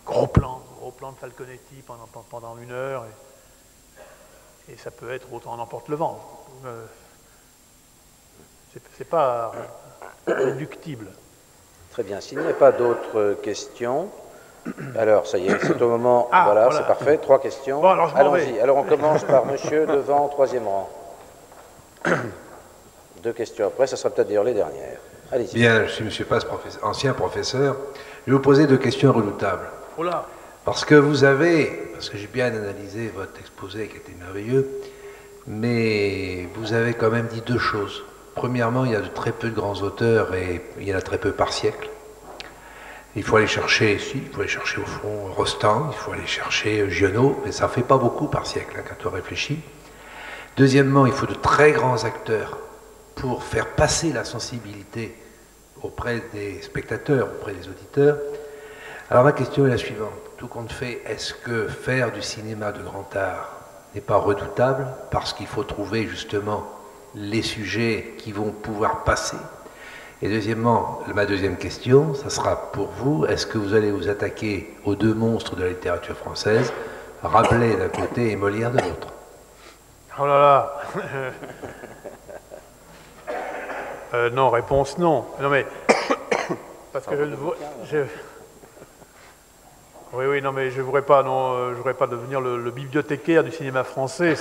gros plan de Falconetti pendant 1 heure. Et ça peut être Autant n'emporte le vent. C'est pas réductible. Très bien. S'il n'y a pas d'autres questions, alors ça y est, c'est au moment. Voilà, c'est parfait. 3 questions. Bon, allons-y. Alors on commence par monsieur devant, 3e rang. 2 questions après, ça sera peut-être d'ailleurs les dernières. Allez-y. Bien, je suis monsieur Paz, ancien professeur. Je vais vous poser 2 questions redoutables. Oh là. Parce que j'ai bien analysé votre exposé qui était merveilleux, mais vous avez quand même dit 2 choses. Premièrement, il y a de très peu de grands auteurs et il y en a très peu par siècle. Il faut aller chercher, au fond Rostand, il faut aller chercher Giono, mais ça ne fait pas beaucoup par siècle, quand on réfléchit. Deuxièmement, il faut de très grands acteurs pour faire passer la sensibilité auprès des spectateurs, auprès des auditeurs. Alors ma question est la suivante. Tout compte fait, est-ce que faire du cinéma de grand art n'est pas redoutable parce qu'il faut trouver justement les sujets qui vont pouvoir passer? Et deuxièmement, ma deuxième question, ça sera pour vous, est-ce que vous allez vous attaquer aux deux monstres de la littérature française, Rabelais d'un côté et Molière de l'autre? Oh là là. Non, réponse non. Non mais, parce que je ne vois... Oui, non, mais je ne voudrais pas, devenir le bibliothécaire du cinéma français.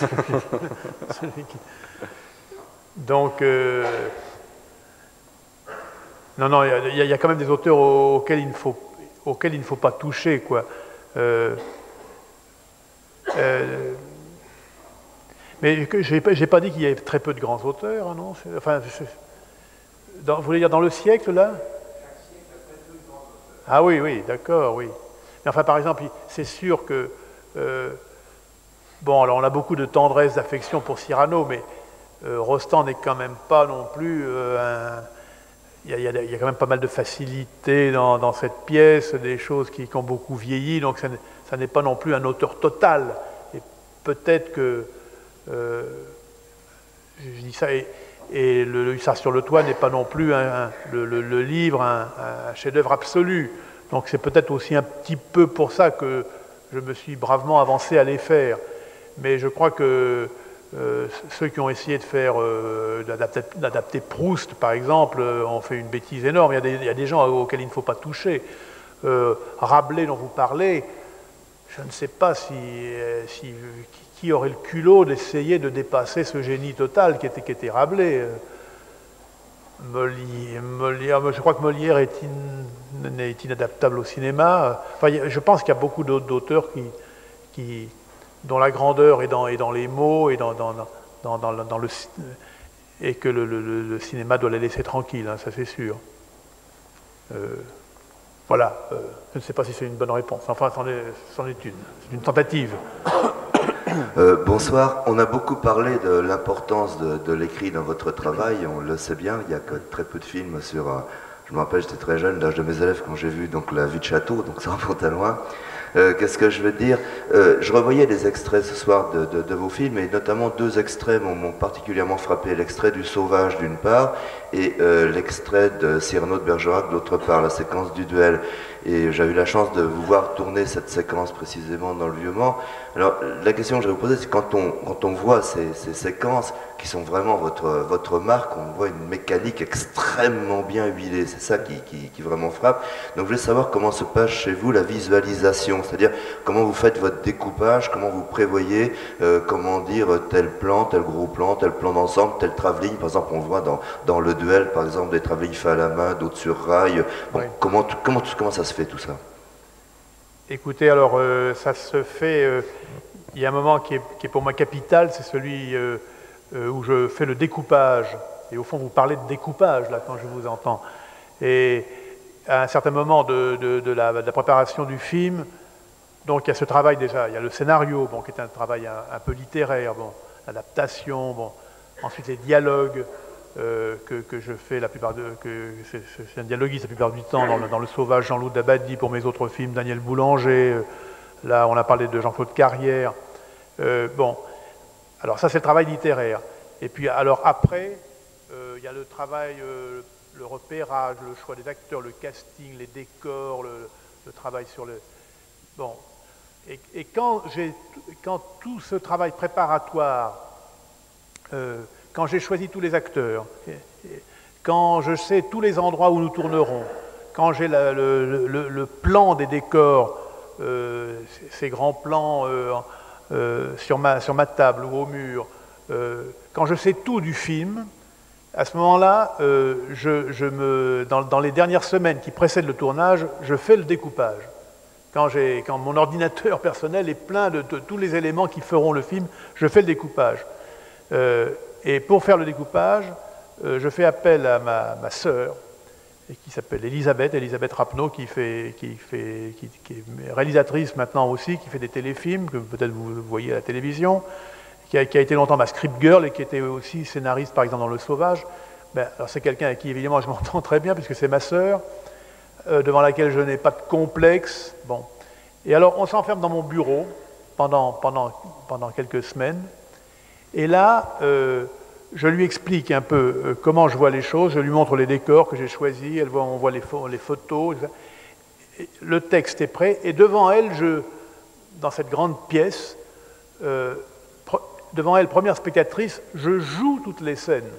Donc, non, il y a quand même des auteurs auxquels il ne faut pas toucher, quoi. Mais j'ai pas dit qu'il y avait très peu de grands auteurs, hein, non? Enfin, vous voulez dire dans le siècle, là? Ah oui, d'accord, oui. Mais enfin, par exemple, c'est sûr que... bon, alors on a beaucoup de tendresse, d'affection pour Cyrano, mais Rostand n'est quand même pas non plus il y a quand même pas mal de facilité dans cette pièce, des choses qui ont beaucoup vieilli, donc ça n'est pas non plus un auteur total. Et peut-être que... je dis ça, et le Hussard sur le toit n'est pas non plus le livre, un chef-d'œuvre absolu. Donc c'est peut-être aussi un petit peu pour ça que je me suis bravement avancé à les faire. Mais je crois que ceux qui ont essayé de faire, d'adapter Proust, par exemple, ont fait une bêtise énorme. Il y a des gens auxquels il ne faut pas toucher. Rabelais dont vous parlez, je ne sais pas qui aurait le culot d'essayer de dépasser ce génie total qui était Rabelais. Molière, je crois que Molière est inadaptable au cinéma. Enfin, je pense qu'il y a beaucoup d'auteurs dont la grandeur est dans les mots et et que le cinéma doit les laisser tranquilles, hein, ça c'est sûr. Voilà, je ne sais pas si c'est une bonne réponse. Enfin, c'en est une tentative. Bonsoir. On a beaucoup parlé de l'importance de l'écrit dans votre travail. On le sait bien, il y a que très peu de films sur... je me rappelle, j'étais très jeune, l'âge de mes élèves, quand j'ai vu donc, La Vue de Château, donc ça remonte à loin. Qu'est-ce que je veux dire? Je revoyais des extraits ce soir de vos films, et notamment deux extraits m'ont particulièrement frappé. L'extrait du Sauvage d'une part, et l'extrait de Cyrano de Bergerac d'autre part, la séquence du duel. Et j'ai eu la chance de vous voir tourner cette séquence précisément dans le Vieux-Mans. Alors la question que je vais vous poser, c'est quand on voit ces séquences qui sont vraiment votre marque, on voit une mécanique extrêmement bien huilée, c'est ça qui vraiment frappe. Donc je voulais savoir comment se passe chez vous la visualisation, c'est-à-dire comment vous faites votre découpage, comment vous prévoyez, comment dire tel plan, tel gros plan, tel plan d'ensemble, tel travelling. Par exemple, on voit dans le duel, par exemple, des travelling faits à la main, d'autres sur rail. Bon, oui. Comment ça se fait tout ça? Écoutez, alors ça se fait, il y a un moment qui est pour moi capital, c'est celui où je fais le découpage. Et au fond, vous parlez de découpage, là, quand je vous entends. Et à un certain moment de la préparation du film, donc il y a ce travail déjà, il y a le scénario, bon, qui est un travail un peu littéraire, bon, l'adaptation, bon, ensuite les dialogues, que je fais la plupart c'est un dialoguiste la plupart du temps dans le Sauvage, Jean-Loup Dabadi, pour mes autres films, Daniel Boulanger, là on a parlé de Jean-Claude Carrière. Bon, alors ça c'est le travail littéraire. Et puis alors après, il y a le travail, le repérage, le choix des acteurs, le casting, les décors, le travail sur le... Bon, et quand tout ce travail préparatoire, quand j'ai choisi tous les acteurs, quand je sais tous les endroits où nous tournerons, quand j'ai le plan des décors, ces grands plans sur ma table ou au mur, quand je sais tout du film, à ce moment-là, dans les dernières semaines qui précèdent le tournage, je fais le découpage. Quand mon ordinateur personnel est plein de tous les éléments qui feront le film, je fais le découpage. Et pour faire le découpage, je fais appel à ma sœur, qui s'appelle Elisabeth Rapneau, qui est réalisatrice maintenant aussi, qui fait des téléfilms, que peut-être vous voyez à la télévision, qui a été longtemps ma script girl et qui était aussi scénariste, par exemple, dans Le Sauvage. Ben, alors c'est quelqu'un avec qui évidemment je m'entends très bien puisque c'est ma sœur, devant laquelle je n'ai pas de complexe. Bon. Et alors on s'enferme dans mon bureau pendant quelques semaines. Et là, je lui explique un peu comment je vois les choses, je lui montre les décors que j'ai choisis, on voit les photos. Le texte est prêt et devant elle, dans cette grande pièce, devant elle, première spectatrice, je joue toutes les scènes.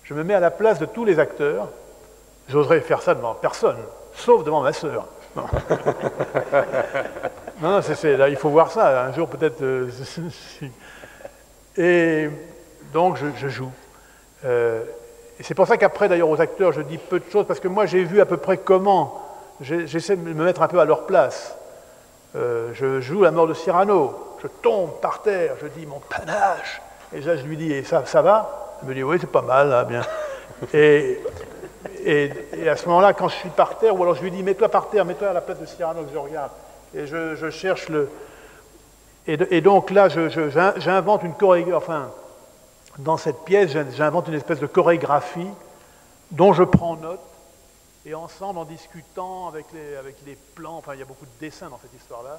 Je me mets à la place de tous les acteurs. J'oserais faire ça devant personne, sauf devant ma sœur. Non, non, là, il faut voir ça, un jour peut-être. Et donc je joue. Et c'est pour ça qu'après, d'ailleurs, aux acteurs, je dis peu de choses, parce que moi, j'ai vu à peu près comment. J'essaie de me mettre un peu à leur place. Je joue la mort de Cyrano. Je tombe par terre, je dis mon panache. Et là, je lui dis, et ça va? Il me dit, oui, c'est pas mal, là, bien. Et à ce moment-là, quand je suis par terre, ou alors je lui dis, mets-toi par terre, mets-toi à la place de Cyrano que je regarde. Et je cherche le... Et donc là, j'invente une chorégraphie, enfin, dans cette pièce, j'invente une espèce de chorégraphie dont je prends note, et ensemble, en discutant avec les plans, enfin, il y a beaucoup de dessins dans cette histoire-là,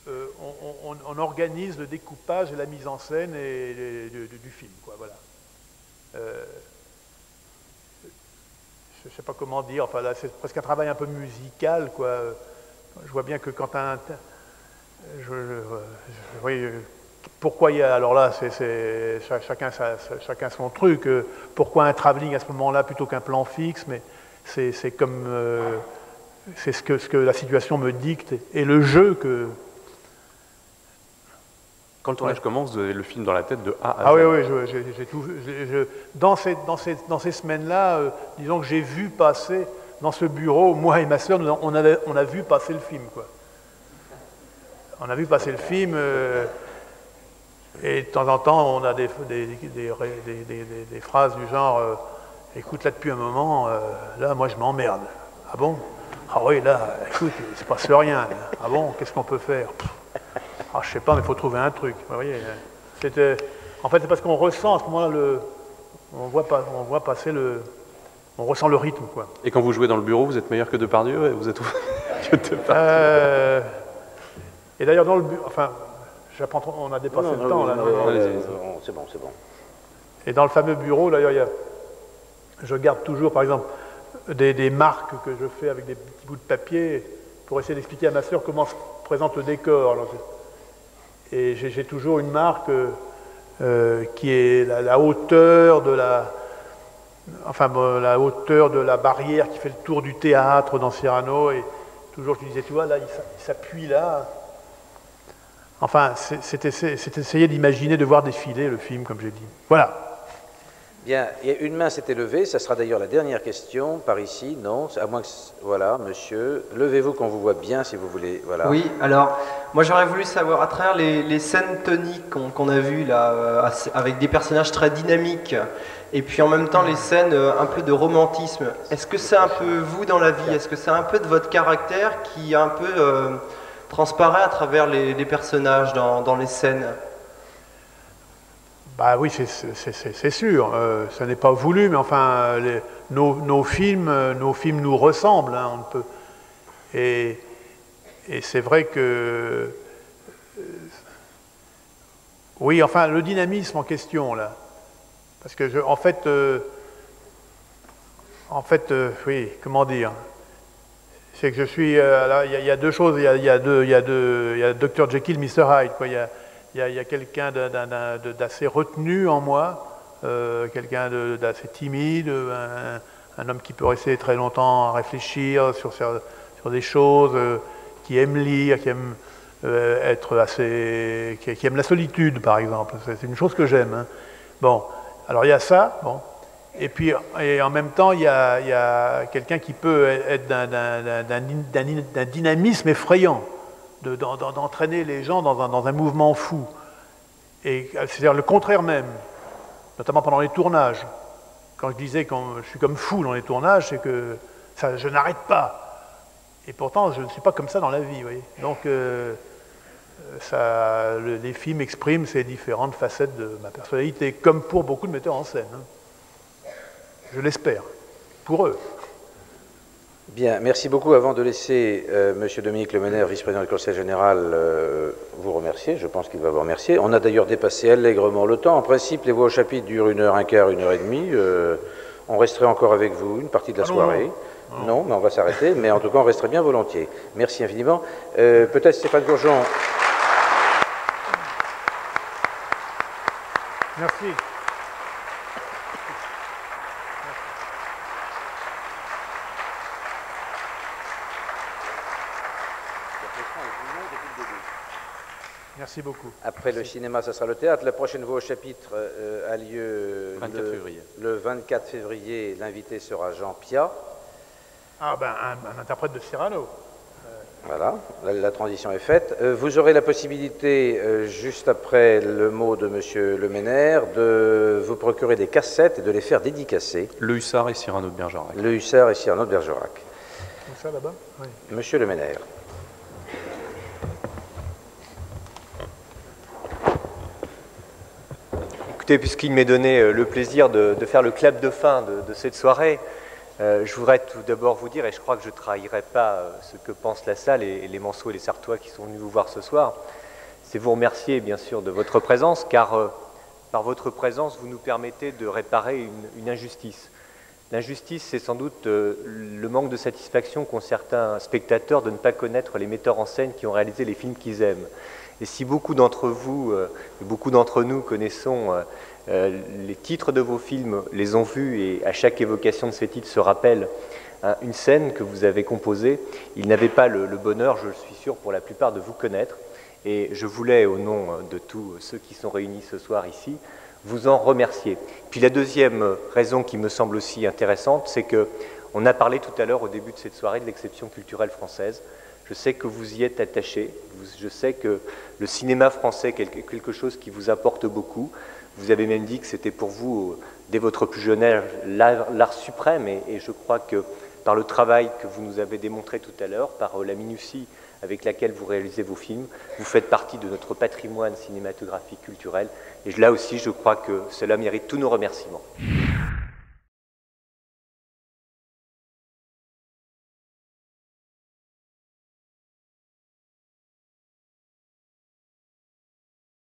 on organise le découpage et la mise en scène du film, quoi, voilà. Je ne sais pas comment dire, enfin là c'est presque un travail un peu musical, quoi. Je vois bien que quand oui, pourquoi il y a, alors là c'est chacun son truc, pourquoi un travelling à ce moment-là plutôt qu'un plan fixe, mais c'est comme c'est ce que la situation me dicte, et le jeu que... Quand le tournage commence, vous avez le film dans la tête de A à Z. Ah oui, j'ai tout. Dans ces semaines-là, disons que j'ai vu passer dans ce bureau, moi et ma sœur, on a vu passer le film, quoi. On a vu passer le film, et de temps en temps, on a des phrases du genre écoute, là depuis un moment, là, moi je m'emmerde. Ah bon? Ah oui, là, écoute, il ne se passe rien. Là. Ah bon, qu'est-ce qu'on peut faire? Ah, je sais pas, mais il faut trouver un truc. Vous voyez, en fait, c'est parce qu'on ressent à ce moment-là on voit passer on ressent le rythme, quoi. Et quand vous jouez dans le bureau, vous êtes meilleur que Depardieu, vous êtes Et d'ailleurs dans le bureau, enfin, on a dépassé le temps là. C'est bon. Et dans le fameux bureau, d'ailleurs, je garde toujours, par exemple, des marques que je fais avec des petits bouts de papier pour essayer d'expliquer à ma sœur comment se présente le décor. Alors, et j'ai toujours une marque qui est la hauteur de la hauteur de la barrière qui fait le tour du théâtre dans Cyrano, et toujours je disais, tu vois, là, il s'appuie là. Enfin, c'est essayer d'imaginer, de voir défiler le film, comme j'ai dit. Voilà. Bien, une main s'était levée, ça sera d'ailleurs la dernière question, par ici, non? À moins que... Voilà, monsieur, levez-vous quand vous voit bien, si vous voulez, voilà. Oui, alors, moi j'aurais voulu savoir, à travers les scènes toniques qu'on a vues, là, avec des personnages très dynamiques, et puis en même temps les scènes un peu de romantisme, est-ce que c'est un peu vous dans la vie? Est-ce que c'est un peu de votre caractère qui un peu transparaît à travers les personnages dans les scènes? Bah oui, c'est sûr. Ça n'est pas voulu, mais enfin, nos films nous ressemblent. Hein, on ne peut. Et c'est vrai que oui, enfin, le dynamisme en question là, parce que en fait, oui, comment dire, c'est que je suis. Il y a deux choses. Il y a Dr Jekyll, Mr Hyde, quoi. Il y a quelqu'un d'assez retenu en moi, quelqu'un d'assez timide, un homme qui peut rester très longtemps à réfléchir sur des choses, qui aime lire, qui aime être assez... qui aime la solitude, par exemple. C'est une chose que j'aime. Hein. Bon, alors il y a ça, bon. Et puis, en même temps, il y a quelqu'un qui peut être d'un dynamisme effrayant, d'entraîner les gens dans un mouvement fou. Et c'est-à-dire le contraire même, notamment pendant les tournages. Quand je disais que je suis comme fou dans les tournages, c'est que je n'arrête pas. Et pourtant, je ne suis pas comme ça dans la vie, vous voyez. Donc, les films expriment ces différentes facettes de ma personnalité, comme pour beaucoup de metteurs en scène. Hein. je l'espère, pour eux. Bien, merci beaucoup. Avant de laisser M. Dominique Lemenaire, vice-président du Conseil général, vous remercier, je pense qu'il va vous remercier. On a d'ailleurs dépassé allègrement le temps. En principe, les voix au chapitre durent 1h15, 1h30. On resterait encore avec vous une partie de la soirée. Non, mais on va s'arrêter. Mais en tout cas, on resterait bien volontiers. Merci infiniment. Peut-être Stéphane Gourgeon. Merci. Merci beaucoup. Après le cinéma, ça sera le théâtre. La prochaine voix au chapitre a lieu le 24 février. L'invité sera Jean Piat. Ah ben, un interprète de Cyrano. Voilà, la transition est faite. Vous aurez la possibilité, juste après le mot de M. Lemenaire, de vous procurer des cassettes et de les faire dédicacer. Le Hussard et Cyrano de Bergerac. Le Hussard et Cyrano de Bergerac. Tout ça là-bas? Oui. Monsieur Lemenaire. Écoutez, puisqu'il m'est donné le plaisir de faire le clap de fin de cette soirée, je voudrais tout d'abord vous dire, et je crois que je ne trahirai pas ce que pense la salle et les Manceaux et les Sartois qui sont venus vous voir ce soir, c'est vous remercier bien sûr de votre présence, car par votre présence, vous nous permettez de réparer une injustice. L'injustice, c'est sans doute le manque de satisfaction qu'ont certains spectateurs de ne pas connaître les metteurs en scène qui ont réalisé les films qu'ils aiment. Et si beaucoup d'entre vous, beaucoup d'entre nous connaissons les titres de vos films, les ont vus et à chaque évocation de ces titres se rappelle une scène que vous avez composée, ils n'avaient pas le bonheur, je le suis sûr, pour la plupart de vous connaître. Et je voulais, au nom de tous ceux qui sont réunis ce soir ici, vous en remercier. Puis la deuxième raison qui me semble aussi intéressante, c'est qu'on a parlé tout à l'heure au début de cette soirée de l'exception culturelle française. Je sais que vous y êtes attaché, je sais que le cinéma français est quelque chose qui vous apporte beaucoup. Vous avez même dit que c'était pour vous, dès votre plus jeune âge, l'art suprême, et je crois que par le travail que vous nous avez démontré tout à l'heure, par la minutie avec laquelle vous réalisez vos films, vous faites partie de notre patrimoine cinématographique culturel, et là aussi je crois que cela mérite tous nos remerciements.